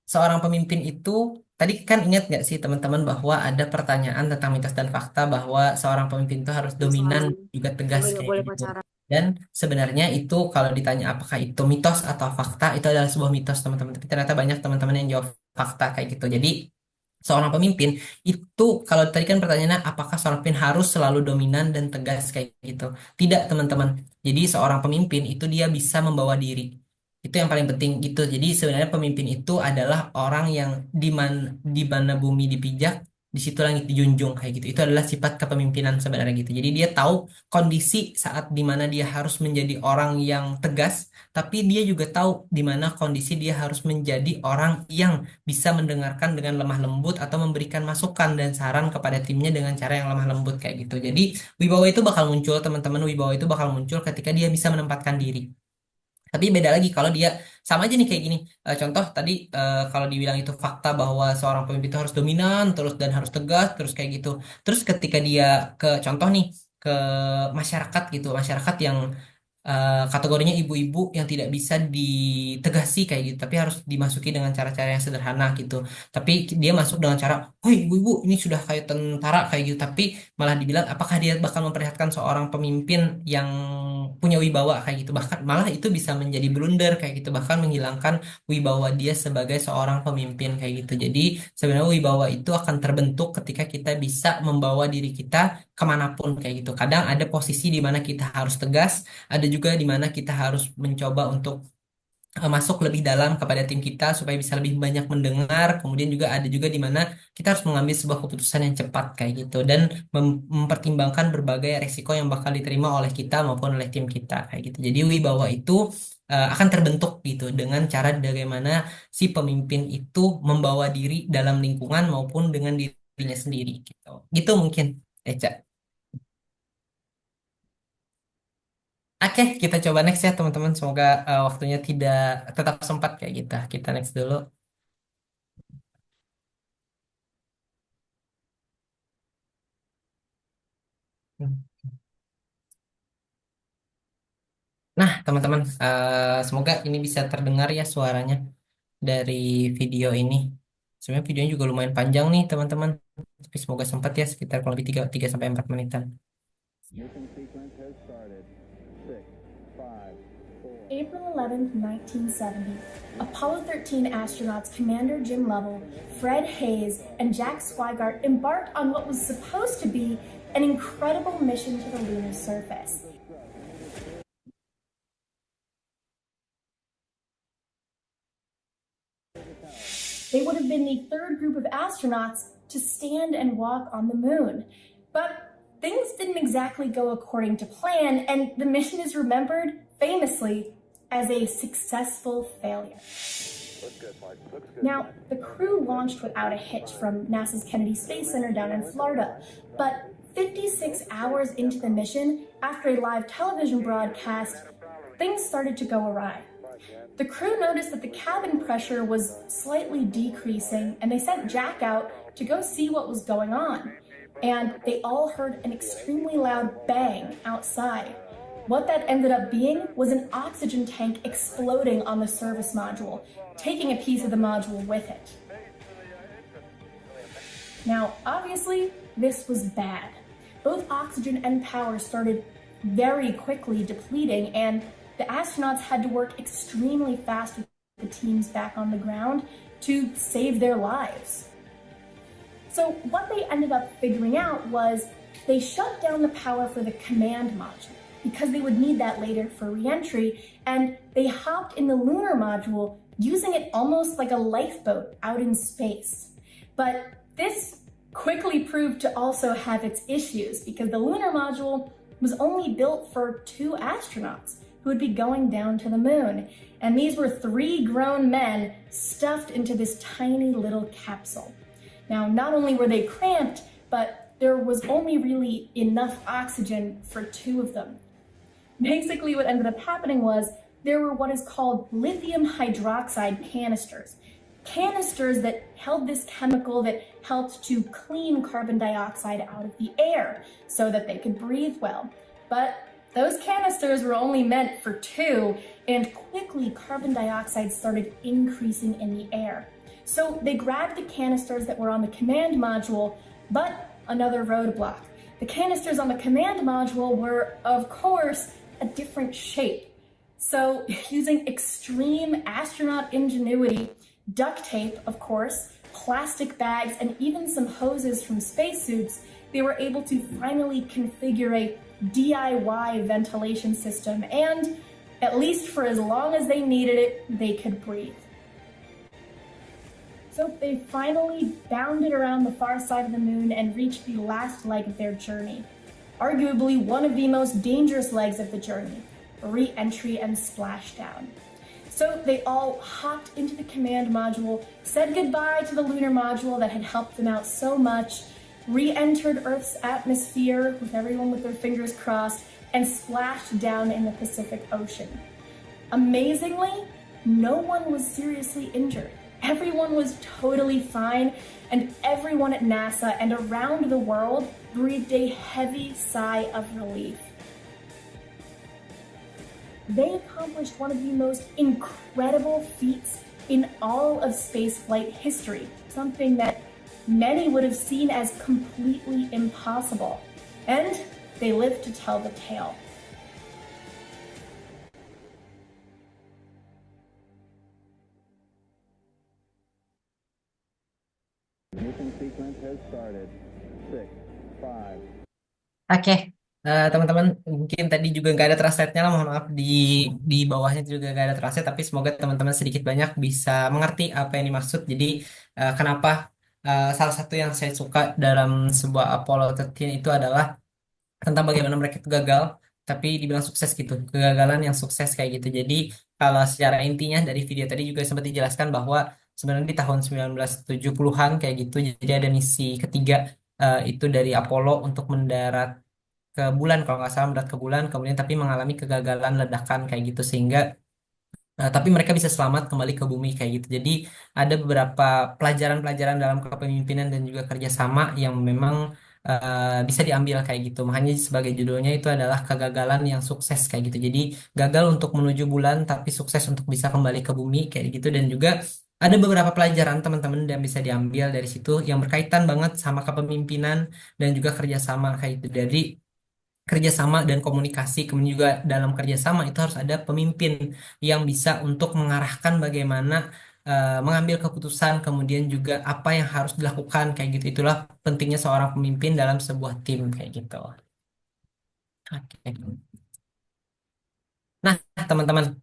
seorang pemimpin itu tadi kan ingat nggak sih teman-teman bahwa ada pertanyaan tentang mitos dan fakta bahwa seorang pemimpin itu harus dominan juga tegas Sampai nggak kayak boleh gitu. pacaran. Dan sebenarnya itu kalau ditanya apakah itu mitos atau fakta itu adalah sebuah mitos teman-teman. Tapi ternyata banyak teman-teman yang jawab fakta kayak gitu. Jadi seorang pemimpin itu kalau tadi kan pertanyaannya apakah seorang pemimpin harus selalu dominan dan tegas kayak gitu. Tidak, teman-teman. Jadi seorang pemimpin itu dia bisa membawa diri. Itu yang paling penting gitu. Jadi sebenarnya pemimpin itu adalah orang yang di mana bumi dipijak, di situ langit dijunjung kayak gitu. Itu adalah sifat kepemimpinan sebenarnya gitu. Jadi dia tahu kondisi saat dimana dia harus menjadi orang yang tegas, tapi dia juga tahu di mana kondisi dia harus menjadi orang yang bisa mendengarkan dengan lemah lembut atau memberikan masukan dan saran kepada timnya dengan cara yang lemah lembut kayak gitu. Jadi wibawa itu bakal muncul teman-teman, wibawa itu bakal muncul ketika dia bisa menempatkan diri. Tapi beda lagi kalau dia sama aja nih kayak gini. Contoh tadi kalau dibilang itu fakta bahwa seorang pemimpin itu harus dominan terus dan harus tegas terus kayak gitu. Terus ketika dia ke contoh nih ke masyarakat gitu, masyarakat yang kategorinya ibu-ibu yang tidak bisa ditegasi kayak gitu, tapi harus dimasuki dengan cara-cara yang sederhana gitu. Tapi dia masuk dengan cara, "Woi ibu-ibu, ini sudah kayak tentara kayak gitu." Tapi malah dibilang, apakah dia bakal memperlihatkan seorang pemimpin yang punya wibawa kayak gitu? Bahkan malah itu bisa menjadi blunder kayak gitu, bahkan menghilangkan wibawa dia sebagai seorang pemimpin kayak gitu. Jadi sebenarnya wibawa itu akan terbentuk ketika kita bisa membawa diri kita kemanapun kayak gitu. Kadang ada posisi di mana kita harus tegas, ada juga di mana kita harus mencoba untuk masuk lebih dalam kepada tim kita supaya bisa lebih banyak mendengar. Kemudian juga ada juga di mana kita harus mengambil sebuah keputusan yang cepat kayak gitu dan mempertimbangkan berbagai resiko yang bakal diterima oleh kita maupun oleh tim kita kayak gitu. Jadi wibawa itu akan terbentuk gitu dengan cara bagaimana si pemimpin itu membawa diri dalam lingkungan maupun dengan dirinya sendiri gitu. Gitu mungkin, Eca. Oke, kita coba next ya teman-teman. Semoga waktunya tidak tetap sempat kayak gitu. Kita next dulu. Nah, teman-teman, semoga ini bisa terdengar ya suaranya dari video ini. Sebenarnya videonya juga lumayan panjang nih, teman-teman. Tapi semoga sempat ya sekitar kurang lebih 3 sampai 4 menitan. April 11, 1970, Apollo 13 astronauts Commander Jim Lovell, Fred Hayes, and Jack Swigart embarked on what was supposed to be an incredible mission to the lunar surface. They would have been the third group of astronauts to stand and walk on the moon. But things didn't exactly go according to plan, and the mission is remembered famously as a successful failure. Now, the crew launched without a hitch from NASA's Kennedy Space Center down in Florida, but 56 hours into the mission, after a live television broadcast, things started to go awry. The crew noticed that the cabin pressure was slightly decreasing, and they sent Jack out to go see what was going on. And they all heard an extremely loud bang outside. What that ended up being was an oxygen tank exploding on the service module, taking a piece of the module with it. Now, obviously, this was bad. Both oxygen and power started very quickly depleting, and the astronauts had to work extremely fast with the teams back on the ground to save their lives. So what they ended up figuring out was they shut down the power for the command module because they would need that later for re-entry, and they hopped in the lunar module using it almost like a lifeboat out in space. But this quickly proved to also have its issues because the lunar module was only built for 2 astronauts who would be going down to the moon. And these were 3 grown men stuffed into this tiny little capsule. Now, not only were they cramped, but there was only really enough oxygen for 2 of them. Basically, what ended up happening was there were what is called lithium hydroxide canisters. Canisters that held this chemical that helped to clean carbon dioxide out of the air so that they could breathe well. But those canisters were only meant for 2, and quickly carbon dioxide started increasing in the air. So they grabbed the canisters that were on the command module, but another roadblock. The canisters on the command module were, of course, a different shape. So using extreme astronaut ingenuity, duct tape, of course, plastic bags, and even some hoses from spacesuits, they were able to finally configure a DIY ventilation system, and at least for as long as they needed it, they could breathe. So they finally bounded around the far side of the moon and reached the last leg of their journey. Arguably one of the most dangerous legs of the journey, re-entry and splashdown. So they all hopped into the command module, said goodbye to the lunar module that had helped them out so much, re-entered Earth's atmosphere with everyone with their fingers crossed, and splashed down in the Pacific Ocean. Amazingly, no one was seriously injured. Everyone was totally fine, and everyone at NASA and around the world breathed a heavy sigh of relief. They accomplished one of the most incredible feats in all of spaceflight history, something that many would have seen as completely impossible, and they lived to tell the tale. Ignition sequence has started. 6, 5. Oke, teman-teman, mungkin tadi juga nggak ada translate-nya lah, mohon maaf di bawahnya juga nggak ada translate, tapi semoga teman-teman sedikit banyak bisa mengerti apa yang dimaksud. Jadi kenapa salah satu yang saya suka dalam sebuah Apollo 13 itu adalah tentang bagaimana mereka itu gagal, tapi dibilang sukses gitu, kegagalan yang sukses kayak gitu. Jadi kalau secara intinya dari video tadi juga sempat dijelaskan bahwa sebenarnya di tahun 1970-an kayak gitu, jadi ada misi ketiga itu dari Apollo untuk mendarat ke bulan kalau nggak salah, mendarat ke bulan, kemudian tapi mengalami kegagalan ledakan kayak gitu sehingga tapi mereka bisa selamat kembali ke bumi kayak gitu. Jadi ada beberapa pelajaran-pelajaran dalam kepemimpinan dan juga kerjasama yang memang bisa diambil kayak gitu. Makanya sebagai judulnya itu adalah kegagalan yang sukses kayak gitu. Jadi gagal untuk menuju bulan tapi sukses untuk bisa kembali ke bumi kayak gitu. Dan juga ada beberapa pelajaran teman-teman yang bisa diambil dari situ yang berkaitan banget sama kepemimpinan dan juga kerjasama kayak gitu. Dari kerjasama dan komunikasi, kemudian juga dalam kerjasama itu harus ada pemimpin yang bisa untuk mengarahkan bagaimana mengambil keputusan, kemudian juga apa yang harus dilakukan kayak gitu. Itulah pentingnya seorang pemimpin dalam sebuah tim kayak gitu. Oke. Nah, teman-teman,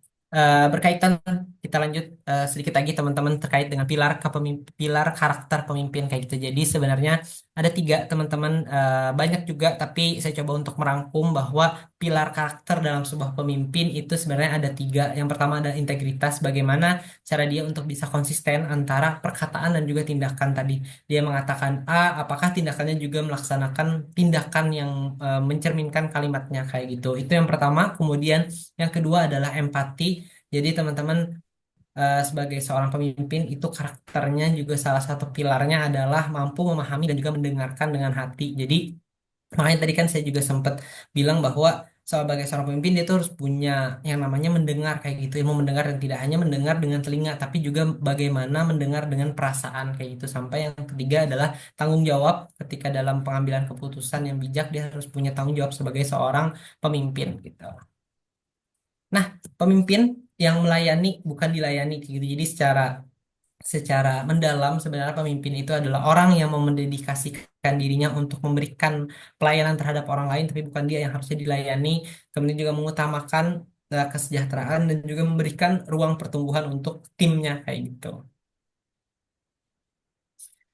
berkaitan kita lanjut sedikit lagi teman-teman terkait dengan pilar karakter pemimpin kayak gitu. Jadi sebenarnya ada tiga teman-teman, banyak juga, tapi saya coba untuk merangkum bahwa pilar karakter dalam sebuah pemimpin itu sebenarnya ada tiga. Yang pertama ada integritas, bagaimana cara dia untuk bisa konsisten antara perkataan dan juga tindakan tadi. Dia mengatakan A, apakah tindakannya juga melaksanakan tindakan yang mencerminkan kalimatnya kayak gitu. Itu yang pertama. Kemudian yang kedua adalah empati. Jadi teman-teman, sebagai seorang pemimpin itu karakternya juga salah satu pilarnya adalah mampu memahami dan juga mendengarkan dengan hati. Jadi makanya tadi kan saya juga sempat bilang bahwa sebagai seorang pemimpin dia tuh harus punya yang namanya mendengar kayak gitu, ilmu mendengar, dan tidak hanya mendengar dengan telinga tapi juga bagaimana mendengar dengan perasaan kayak gitu. Sampai yang ketiga adalah tanggung jawab. Ketika dalam pengambilan keputusan yang bijak dia harus punya tanggung jawab sebagai seorang pemimpin gitu. Nah, pemimpin yang melayani bukan dilayani gitu. Jadi secara secara mendalam sebenarnya pemimpin itu adalah orang yang mau mendedikasikan dirinya untuk memberikan pelayanan terhadap orang lain, tapi bukan dia yang harusnya dilayani. Kemudian juga mengutamakan kesejahteraan dan juga memberikan ruang pertumbuhan untuk timnya kayak gitu.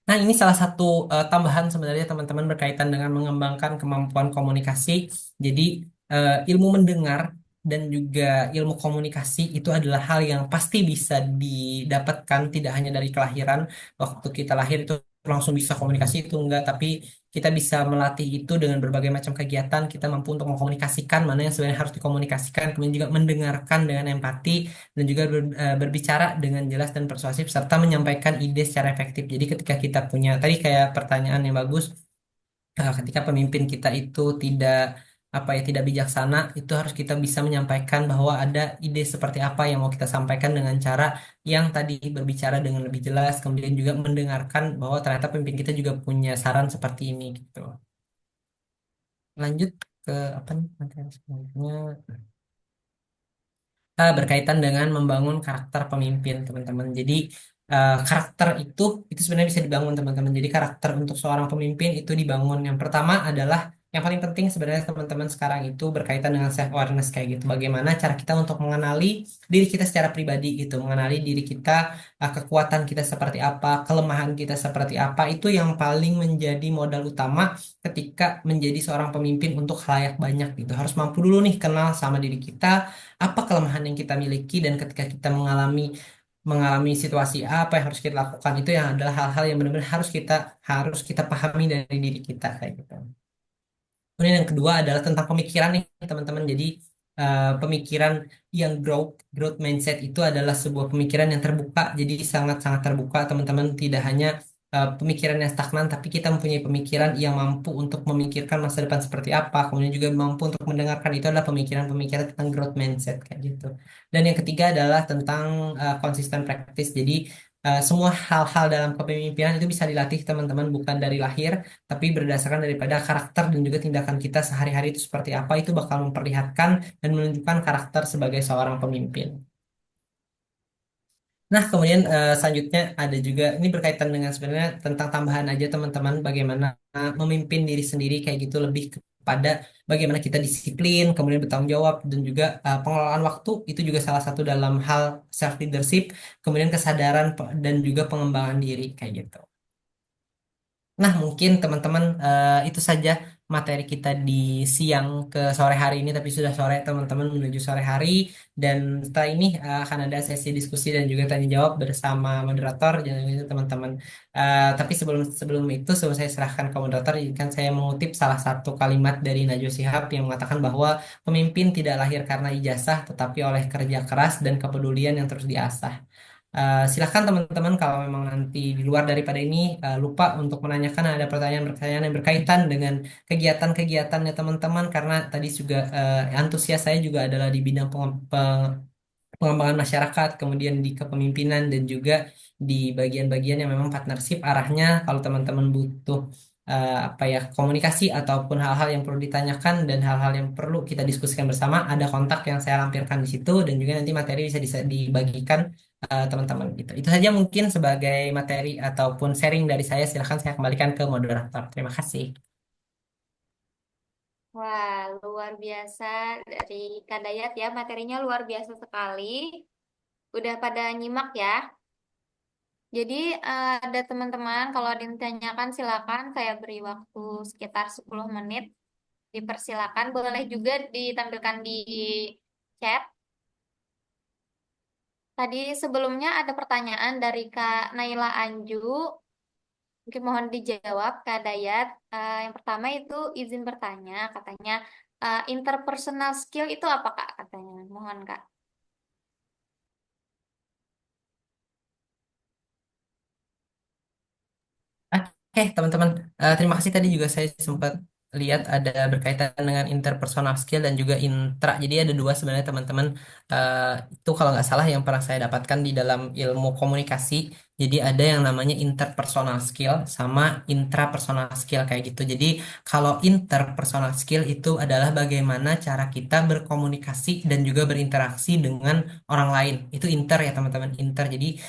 Nah, ini salah satu tambahan sebenarnya teman-teman berkaitan dengan mengembangkan kemampuan komunikasi. Jadi, ilmu mendengar dan juga ilmu komunikasi itu adalah hal yang pasti bisa didapatkan tidak hanya dari kelahiran. Waktu kita lahir itu langsung bisa komunikasi itu enggak, tapi kita bisa melatih itu dengan berbagai macam kegiatan. Kita mampu untuk mengkomunikasikan mana yang sebenarnya harus dikomunikasikan, kemudian juga mendengarkan dengan empati dan juga berbicara dengan jelas dan persuasif serta menyampaikan ide secara efektif. Jadi ketika kita punya tadi kayak pertanyaan yang bagus, ketika pemimpin kita itu tidak apa ya tidak bijaksana, itu harus kita bisa menyampaikan bahwa ada ide seperti apa yang mau kita sampaikan dengan cara yang tadi berbicara dengan lebih jelas, kemudian juga mendengarkan bahwa ternyata pemimpin kita juga punya saran seperti ini gitu. Lanjut ke apa nih materi selanjutnya. Berkaitan dengan membangun karakter pemimpin, teman-teman. Jadi karakter itu sebenarnya bisa dibangun, teman-teman. Jadi karakter untuk seorang pemimpin itu dibangun. Yang pertama adalah yang paling penting sebenarnya teman-teman sekarang itu berkaitan dengan self awareness kayak gitu. Bagaimana cara kita untuk mengenali diri kita secara pribadi gitu, mengenali diri kita, kekuatan kita seperti apa, kelemahan kita seperti apa. Itu yang paling menjadi modal utama ketika menjadi seorang pemimpin untuk khalayak banyak gitu. Harus mampu dulu nih kenal sama diri kita, apa kelemahan yang kita miliki, dan ketika kita mengalami mengalami situasi apa yang harus kita lakukan, itu yang adalah hal-hal yang benar-benar harus kita pahami dari diri kita kayak gitu. Kemudian yang kedua adalah tentang pemikiran nih teman-teman. Jadi pemikiran yang growth mindset itu adalah sebuah pemikiran yang terbuka. Jadi sangat-sangat terbuka teman-teman. Tidak hanya pemikiran yang stagnan, tapi kita mempunyai pemikiran yang mampu untuk memikirkan masa depan seperti apa. Kemudian juga mampu untuk mendengarkan. Itu adalah pemikiran-pemikiran tentang growth mindset kayak gitu. Dan yang ketiga adalah tentang konsisten practice. Jadi semua hal-hal dalam kepemimpinan itu bisa dilatih teman-teman, bukan dari lahir tapi berdasarkan daripada karakter dan juga tindakan kita sehari-hari itu seperti apa, itu bakal memperlihatkan dan menunjukkan karakter sebagai seorang pemimpin. Nah, kemudian selanjutnya ada juga ini berkaitan dengan sebenarnya tentang tambahan aja teman-teman, bagaimana memimpin diri sendiri kayak gitu, lebih kepada bagaimana kita disiplin, kemudian bertanggung jawab, dan juga pengelolaan waktu itu juga salah satu dalam hal self leadership, kemudian kesadaran dan juga pengembangan diri kayak gitu. Nah, mungkin teman-teman itu saja materi kita di siang ke sore hari ini, tapi sudah sore teman-teman menuju sore hari. Dan setelah ini akan ada sesi diskusi dan juga tanya jawab bersama moderator dan itu teman-teman. Tapi sebelum sebelum itu, sebelum saya serahkan ke moderator, izinkan saya mengutip salah satu kalimat dari Najwa Shihab yang mengatakan bahwa pemimpin tidak lahir karena ijazah, tetapi oleh kerja keras dan kepedulian yang terus diasah. Silahkan teman-teman kalau memang nanti di luar daripada ini lupa untuk menanyakan, ada pertanyaan-pertanyaan yang berkaitan dengan kegiatan-kegiatannya teman-teman, karena tadi juga antusias saya juga adalah di bidang pengembangan masyarakat, kemudian di kepemimpinan dan juga di bagian-bagian yang memang partnership arahnya. Kalau teman-teman butuh apa ya komunikasi ataupun hal-hal yang perlu ditanyakan dan hal-hal yang perlu kita diskusikan bersama, ada kontak yang saya lampirkan di situ dan juga nanti materi bisa dibagikan teman-teman gitu. Itu saja mungkin sebagai materi ataupun sharing dari saya. Silahkan saya kembalikan ke moderator. Terima kasih. Wah, luar biasa dari Kak Dayat ya, materinya luar biasa sekali. Udah pada nyimak ya. Jadi ada teman-teman, kalau ada yang ditanyakan silakan saya beri waktu sekitar 10 menit. Dipersilakan, boleh juga ditampilkan di chat. Tadi sebelumnya ada pertanyaan dari Kak Naila Anju. Mungkin mohon dijawab, Kak Dayat. Yang pertama itu izin bertanya, katanya interpersonal skill itu apa Kak? Katanya, mohon Kak. Oke, teman-teman. Terima kasih tadi juga saya sempat lihat ada berkaitan dengan interpersonal skill dan juga intra. Jadi ada dua sebenarnya teman-teman. Itu kalau nggak salah yang pernah saya dapatkan di dalam ilmu komunikasi. Jadi ada yang namanya interpersonal skill sama intrapersonal skill kayak gitu. Jadi kalau interpersonal skill itu adalah bagaimana cara kita berkomunikasi dan juga berinteraksi dengan orang lain. Itu inter ya teman-teman, inter. Jadi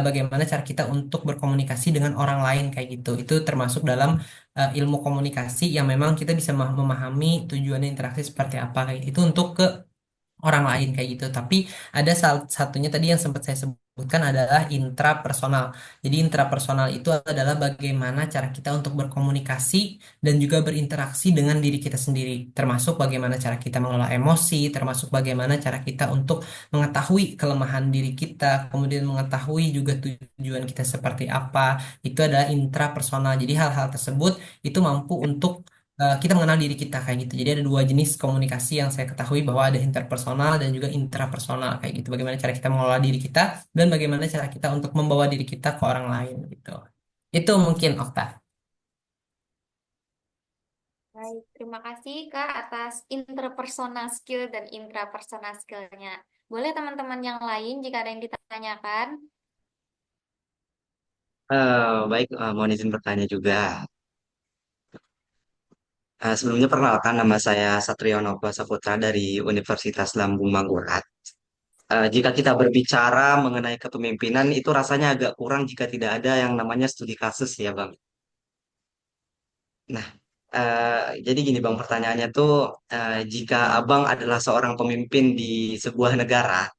bagaimana cara kita untuk berkomunikasi dengan orang lain kayak gitu. Itu termasuk dalam ilmu komunikasi yang memang kita bisa memahami tujuannya interaksi seperti apa kayak gitu. Itu untuk ke orang lain kayak gitu. Tapi ada salah satunya tadi yang sempat saya sebutkan adalah intrapersonal. Jadi intrapersonal itu adalah bagaimana cara kita untuk berkomunikasi dan juga berinteraksi dengan diri kita sendiri, termasuk bagaimana cara kita mengelola emosi, termasuk bagaimana cara kita untuk mengetahui kelemahan diri kita, kemudian mengetahui juga tujuan kita seperti apa. Itu adalah intrapersonal. Jadi hal-hal tersebut itu mampu untuk kita mengenal diri kita kayak gitu. Jadi ada dua jenis komunikasi yang saya ketahui bahwa ada interpersonal dan juga intrapersonal kayak gitu. Bagaimana cara kita mengelola diri kita dan bagaimana cara kita untuk membawa diri kita ke orang lain gitu. Itu mungkin Okta. Baik, terima kasih Kak atas interpersonal skill dan intrapersonal skillnya. Boleh teman-teman yang lain jika ada yang ditanyakan? Baik, mohon izin bertanya juga. Sebelumnya perkenalkan nama saya Satriono Saputra dari Universitas Lambung Mangkurat. Jika kita berbicara mengenai kepemimpinan itu rasanya agak kurang jika tidak ada yang namanya studi kasus ya Bang. Nah, jadi gini Bang pertanyaannya tuh jika Abang adalah seorang pemimpin di sebuah negara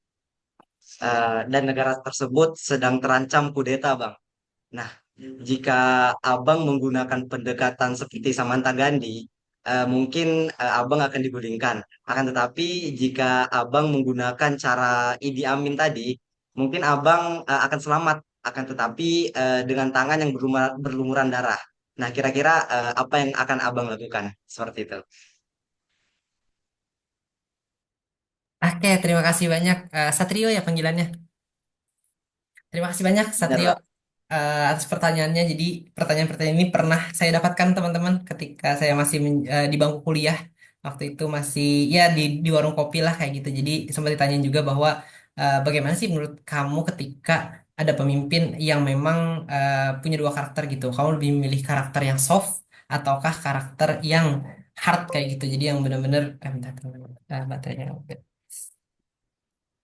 dan negara tersebut sedang terancam kudeta Bang. Nah, jika Abang menggunakan pendekatan seperti Samantha Gandhi, mungkin Abang akan digulingkan. Akan tetapi jika Abang menggunakan cara Idi Amin tadi, mungkin Abang akan selamat. Akan tetapi dengan tangan yang berlumuran darah. Nah, kira-kira apa yang akan Abang lakukan? Seperti itu. Oke, terima kasih banyak Satrio ya panggilannya. Terima kasih banyak Benar, Satrio Pak. atas pertanyaannya. Jadi pertanyaan-pertanyaan ini pernah saya dapatkan teman-teman ketika saya masih di bangku kuliah. Waktu itu masih ya di warung kopi lah kayak gitu. Jadi sempat ditanya juga bahwa bagaimana sih menurut kamu ketika ada pemimpin yang memang punya dua karakter gitu. Kamu lebih memilih karakter yang soft ataukah karakter yang hard kayak gitu. Jadi yang benar-benar bentar, teman-teman. Baterainya.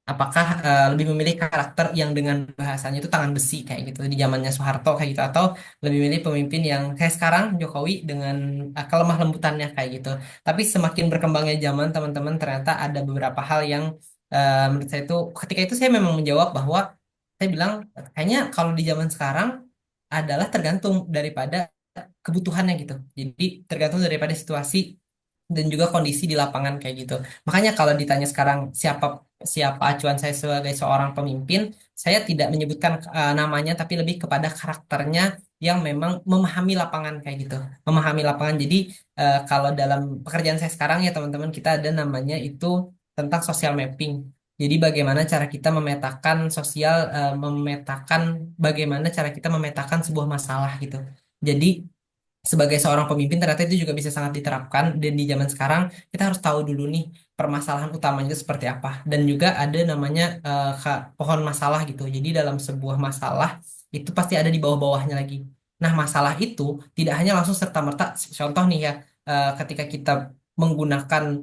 Apakah lebih memilih karakter yang dengan bahasanya itu tangan besi kayak gitu di zamannya Soeharto kayak gitu atau lebih memilih pemimpin yang kayak sekarang Jokowi dengan kelemah lembutannya kayak gitu. Tapi semakin berkembangnya zaman teman-teman ternyata ada beberapa hal yang menurut saya itu ketika itu saya memang menjawab bahwa saya bilang kayaknya kalau di zaman sekarang adalah tergantung daripada kebutuhannya gitu. Jadi tergantung daripada situasi dan juga kondisi di lapangan kayak gitu. Makanya kalau ditanya sekarang siapa siapa acuan saya sebagai seorang pemimpin, saya tidak menyebutkan namanya tapi lebih kepada karakternya yang memang memahami lapangan kayak gitu. Memahami lapangan. Jadi kalau dalam pekerjaan saya sekarang ya teman-teman kita ada namanya itu tentang social mapping. Jadi bagaimana cara kita memetakan sosial, memetakan bagaimana cara kita memetakan sebuah masalah gitu. Jadi sebagai seorang pemimpin ternyata itu juga bisa sangat diterapkan dan di zaman sekarang kita harus tahu dulu nih permasalahan utamanya itu seperti apa dan juga ada namanya pohon masalah gitu. Jadi dalam sebuah masalah itu pasti ada di bawah-bawahnya lagi. Nah, masalah itu tidak hanya langsung serta-merta, contoh nih ya, ketika kita menggunakan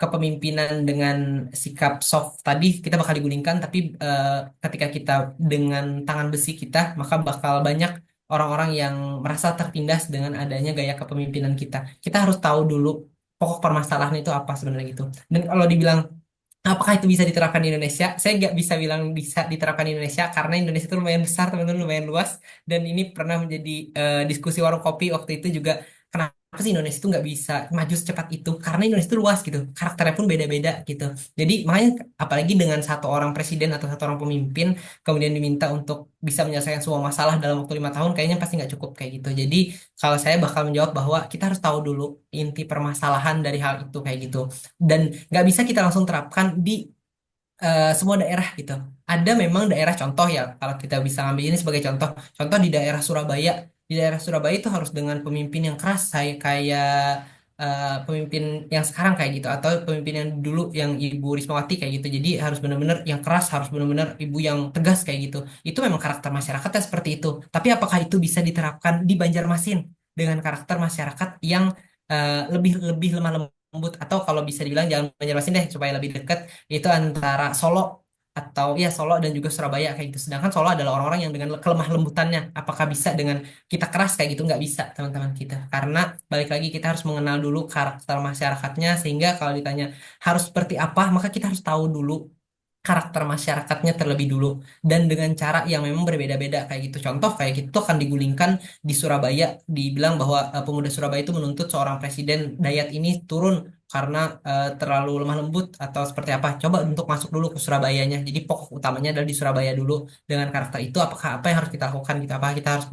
kepemimpinan dengan sikap soft tadi kita bakal digulingkan, tapi ketika kita dengan tangan besi kita, maka bakal banyak orang-orang yang merasa tertindas dengan adanya gaya kepemimpinan kita. Kita harus tahu dulu pokok permasalahan itu apa sebenarnya gitu. Dan kalau dibilang apakah itu bisa diterapkan di Indonesia? Saya nggak bisa bilang bisa diterapkan di Indonesia karena Indonesia itu lumayan besar, teman-teman, lumayan luas. Dan ini pernah menjadi diskusi warung kopi waktu itu juga. Kenapa sih Indonesia itu nggak bisa maju secepat itu? Karena Indonesia itu luas gitu. Karakternya pun beda-beda gitu. Jadi makanya apalagi dengan satu orang presiden atau satu orang pemimpin kemudian diminta untuk bisa menyelesaikan semua masalah dalam waktu 5 tahun, kayaknya pasti nggak cukup kayak gitu. Jadi kalau saya bakal menjawab bahwa kita harus tahu dulu inti permasalahan dari hal itu kayak gitu. Dan nggak bisa kita langsung terapkan di semua daerah gitu. Ada memang daerah contoh ya, kalau kita bisa ngambil ini sebagai contoh. Contoh di daerah Surabaya. Di daerah Surabaya itu harus dengan pemimpin yang keras, kayak pemimpin yang sekarang kayak gitu, atau pemimpin yang dulu yang Ibu Rismawati kayak gitu. Jadi harus benar-benar yang keras, harus benar-benar ibu yang tegas kayak gitu. Itu memang karakter masyarakatnya seperti itu. Tapi apakah itu bisa diterapkan di Banjarmasin dengan karakter masyarakat yang lebih lebih lemah lembut, atau kalau bisa dibilang jangan Banjarmasin deh supaya lebih dekat, itu antara Solo atau ya Solo dan juga Surabaya kayak gitu. Sedangkan Solo adalah orang-orang yang dengan kelemah lembutannya. Apakah bisa dengan kita keras kayak gitu? Nggak bisa, teman-teman kita. Karena balik lagi kita harus mengenal dulu karakter masyarakatnya, sehingga kalau ditanya harus seperti apa, maka kita harus tahu dulu karakter masyarakatnya terlebih dulu, dan dengan cara yang memang berbeda-beda kayak gitu. Contoh kayak gitu akan digulingkan di Surabaya, dibilang bahwa pemuda Surabaya itu menuntut seorang presiden Dayat ini turun karena terlalu lemah lembut atau seperti apa. Coba untuk masuk dulu ke Surabayanya. Jadi pokok utamanya adalah di Surabaya dulu. Dengan karakter itu apakah apa yang harus kita lakukan gitu? Apakah kita harus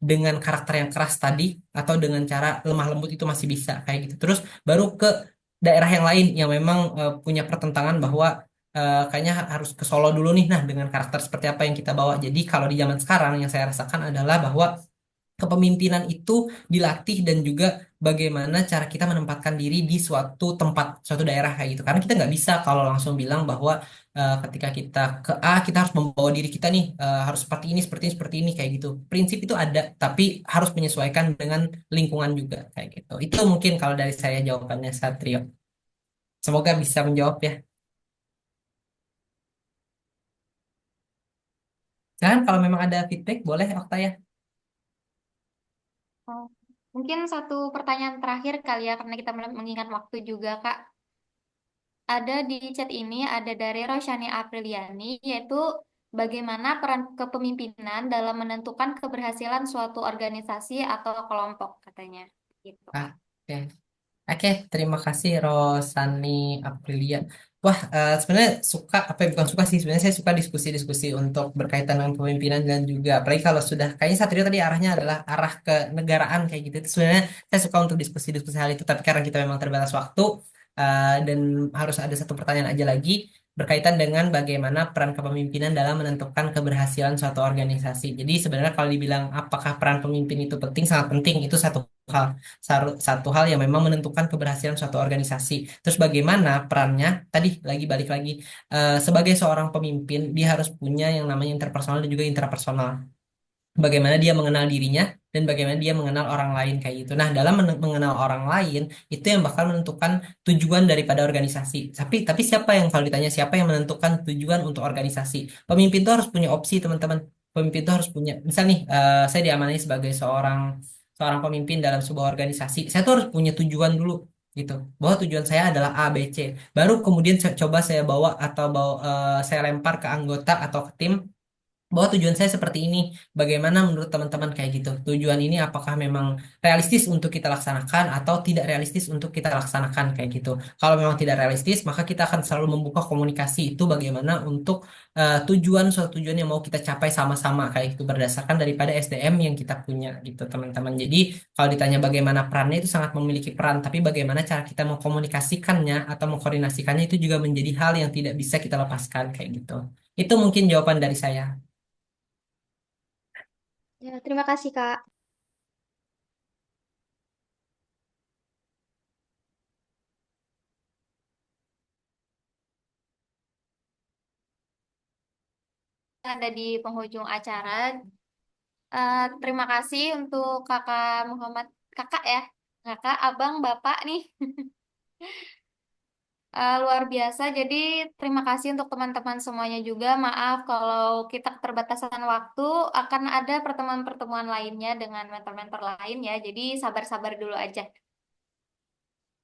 dengan karakter yang keras tadi, atau dengan cara lemah lembut itu masih bisa kayak gitu. Terus baru ke daerah yang lain yang memang punya pertentangan bahwa kayaknya harus ke Solo dulu nih. Nah, dengan karakter seperti apa yang kita bawa. Jadi kalau di zaman sekarang yang saya rasakan adalah bahwa kepemimpinan itu dilatih, dan juga bagaimana cara kita menempatkan diri di suatu tempat, suatu daerah kayak gitu. Karena kita nggak bisa kalau langsung bilang bahwa ketika kita ke A, kita harus membawa diri kita nih harus seperti ini kayak gitu. Prinsip itu ada, tapi harus menyesuaikan dengan lingkungan juga kayak gitu. Itu mungkin kalau dari saya jawabannya, Satrio. Semoga bisa menjawab ya. Dan kalau memang ada feedback, boleh Okta ya. Oh, mungkin satu pertanyaan terakhir kali ya, karena kita mengingat waktu juga, Kak. Ada di chat ini, ada dari Roshani Apriliani, yaitu bagaimana peran kepemimpinan dalam menentukan keberhasilan suatu organisasi atau kelompok, katanya. Gitu, Ah, Kak. oke. Oke, terima kasih Rosani Aprilia. Wah, sebenarnya suka apa ya, bukan suka sih, sebenarnya saya suka diskusi-diskusi untuk berkaitan dengan kepemimpinan, dan juga apalagi kalau sudah kayaknya Satrio tadi arahnya adalah arah ke negaraan kayak gitu. Itu sebenarnya saya suka untuk diskusi-diskusi hal itu, tapi karena kita memang terbatas waktu dan harus ada satu pertanyaan aja lagi berkaitan dengan bagaimana peran kepemimpinan dalam menentukan keberhasilan suatu organisasi. Jadi sebenarnya kalau dibilang apakah peran pemimpin itu penting, sangat penting. Itu hal satu hal yang memang menentukan keberhasilan suatu organisasi. Terus bagaimana perannya? Tadi lagi balik lagi sebagai seorang pemimpin dia harus punya yang namanya interpersonal dan juga intrapersonal. Bagaimana dia mengenal dirinya dan bagaimana dia mengenal orang lain kayak gitu. Nah, dalam mengenal orang lain itu yang bakal menentukan tujuan daripada organisasi. Tapi siapa yang kalau ditanya siapa yang menentukan tujuan untuk organisasi? Pemimpin itu harus punya opsi, teman-teman. Pemimpin itu harus punya, misal nih, saya diamanai sebagai seorang seorang pemimpin dalam sebuah organisasi. Saya tuh harus punya tujuan dulu gitu. Bahwa tujuan saya adalah A, B, C. Baru kemudian coba saya bawa atau saya lempar ke anggota atau ke tim bahwa tujuan saya seperti ini. Bagaimana menurut teman-teman kayak gitu? Tujuan ini apakah memang realistis untuk kita laksanakan atau tidak realistis untuk kita laksanakan kayak gitu. Kalau memang tidak realistis, maka kita akan selalu membuka komunikasi itu bagaimana untuk suatu tujuan yang mau kita capai sama-sama kayak gitu, berdasarkan daripada SDM yang kita punya gitu, teman-teman. Jadi kalau ditanya bagaimana perannya, itu sangat memiliki peran, tapi bagaimana cara kita mengkomunikasikannya atau mengkoordinasikannya itu juga menjadi hal yang tidak bisa kita lepaskan kayak gitu. Itu mungkin jawaban dari saya. Ya, terima kasih, Kak. Ada di penghujung acara. Terima kasih untuk Kakak Muhammad, Kakak ya, Kakak, Abang, Bapak nih. Luar biasa. Jadi terima kasih untuk teman-teman semuanya juga. Maaf kalau kita keterbatasan waktu, akan ada pertemuan-pertemuan lainnya dengan mentor-mentor lain ya. Jadi sabar-sabar dulu aja.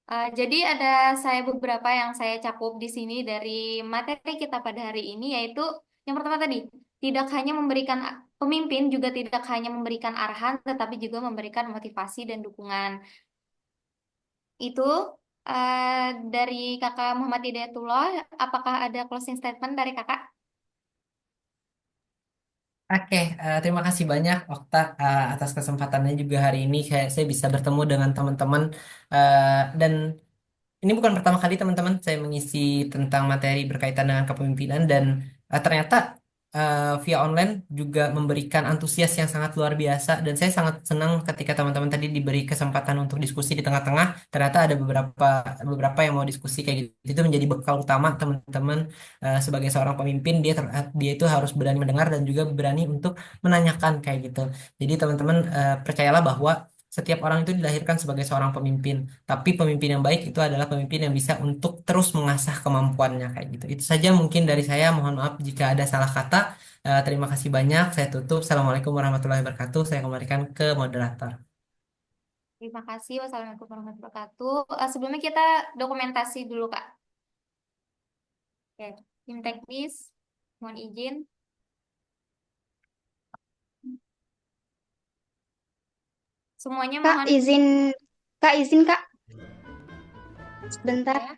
Jadi ada saya beberapa yang saya cakup di sini dari materi kita pada hari ini, yaitu yang pertama tadi, tidak hanya memberikan pemimpin juga tidak hanya memberikan arahan, tetapi juga memberikan motivasi dan dukungan. Itu dari Kakak Muhammad Hidayatullah. Apakah ada closing statement dari Kakak? Oke, terima kasih banyak Okta atas kesempatannya juga hari ini saya bisa bertemu dengan teman-teman dan ini bukan pertama kali teman-teman saya mengisi tentang materi berkaitan dengan kepemimpinan dan ternyata via online juga memberikan antusias yang sangat luar biasa dan saya sangat senang ketika teman-teman tadi diberi kesempatan untuk diskusi di tengah-tengah. Ternyata ada beberapa beberapa yang mau diskusi kayak gitu. Itu menjadi bekal utama teman-teman sebagai seorang pemimpin dia itu harus berani mendengar dan juga berani untuk menanyakan kayak gitu. Jadi teman-teman percayalah bahwa setiap orang itu dilahirkan sebagai seorang pemimpin. Tapi pemimpin yang baik itu adalah pemimpin yang bisa untuk terus mengasah kemampuannya kayak gitu. Itu saja mungkin dari saya. Mohon maaf jika ada salah kata. Terima kasih banyak. Saya tutup. Assalamualaikum warahmatullahi wabarakatuh. Saya kembalikan ke moderator. Terima kasih. Wassalamualaikum warahmatullahi wabarakatuh. Sebelumnya kita dokumentasi dulu, Kak. Oke, tim teknis, mohon izin. Semuanya Kak, mohon izin Kak, sebentar. ya,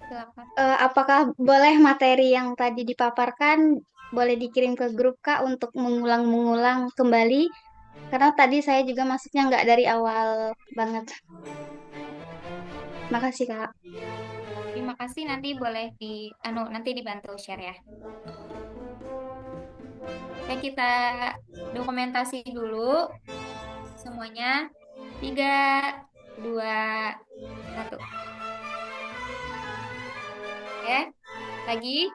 silakan. Apakah boleh materi yang tadi dipaparkan boleh dikirim ke grup Kak untuk mengulang-mengulang kembali? Karena tadi saya juga masuknya nggak dari awal banget. Makasih Kak. Terima kasih, nanti boleh nanti dibantu share ya. Oke, kita dokumentasi dulu semuanya. 3, 2, 1. Oke, lagi.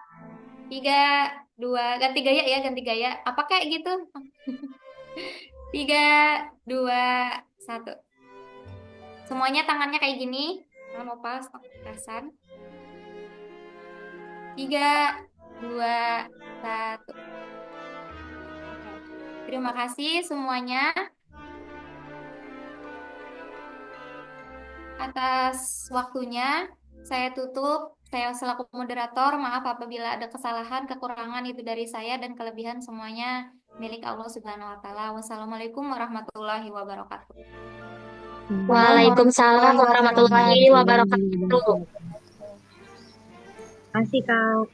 3, 2, ganti gaya ya, ganti gaya. Apa kayak gitu? 3, 2, 1. Semuanya tangannya kayak gini. Jangan lupa stop kekerasan. 3, 2, 1. Terima kasih semuanya atas waktunya. Saya tutup. Saya selaku moderator, maaf apabila ada kesalahan, kekurangan itu dari saya dan kelebihan semuanya milik Allah Subhanahu wa taala. Wassalamualaikum warahmatullahi wabarakatuh. Waalaikumsalam warahmatullahi wabarakatuh. Kasih Kak.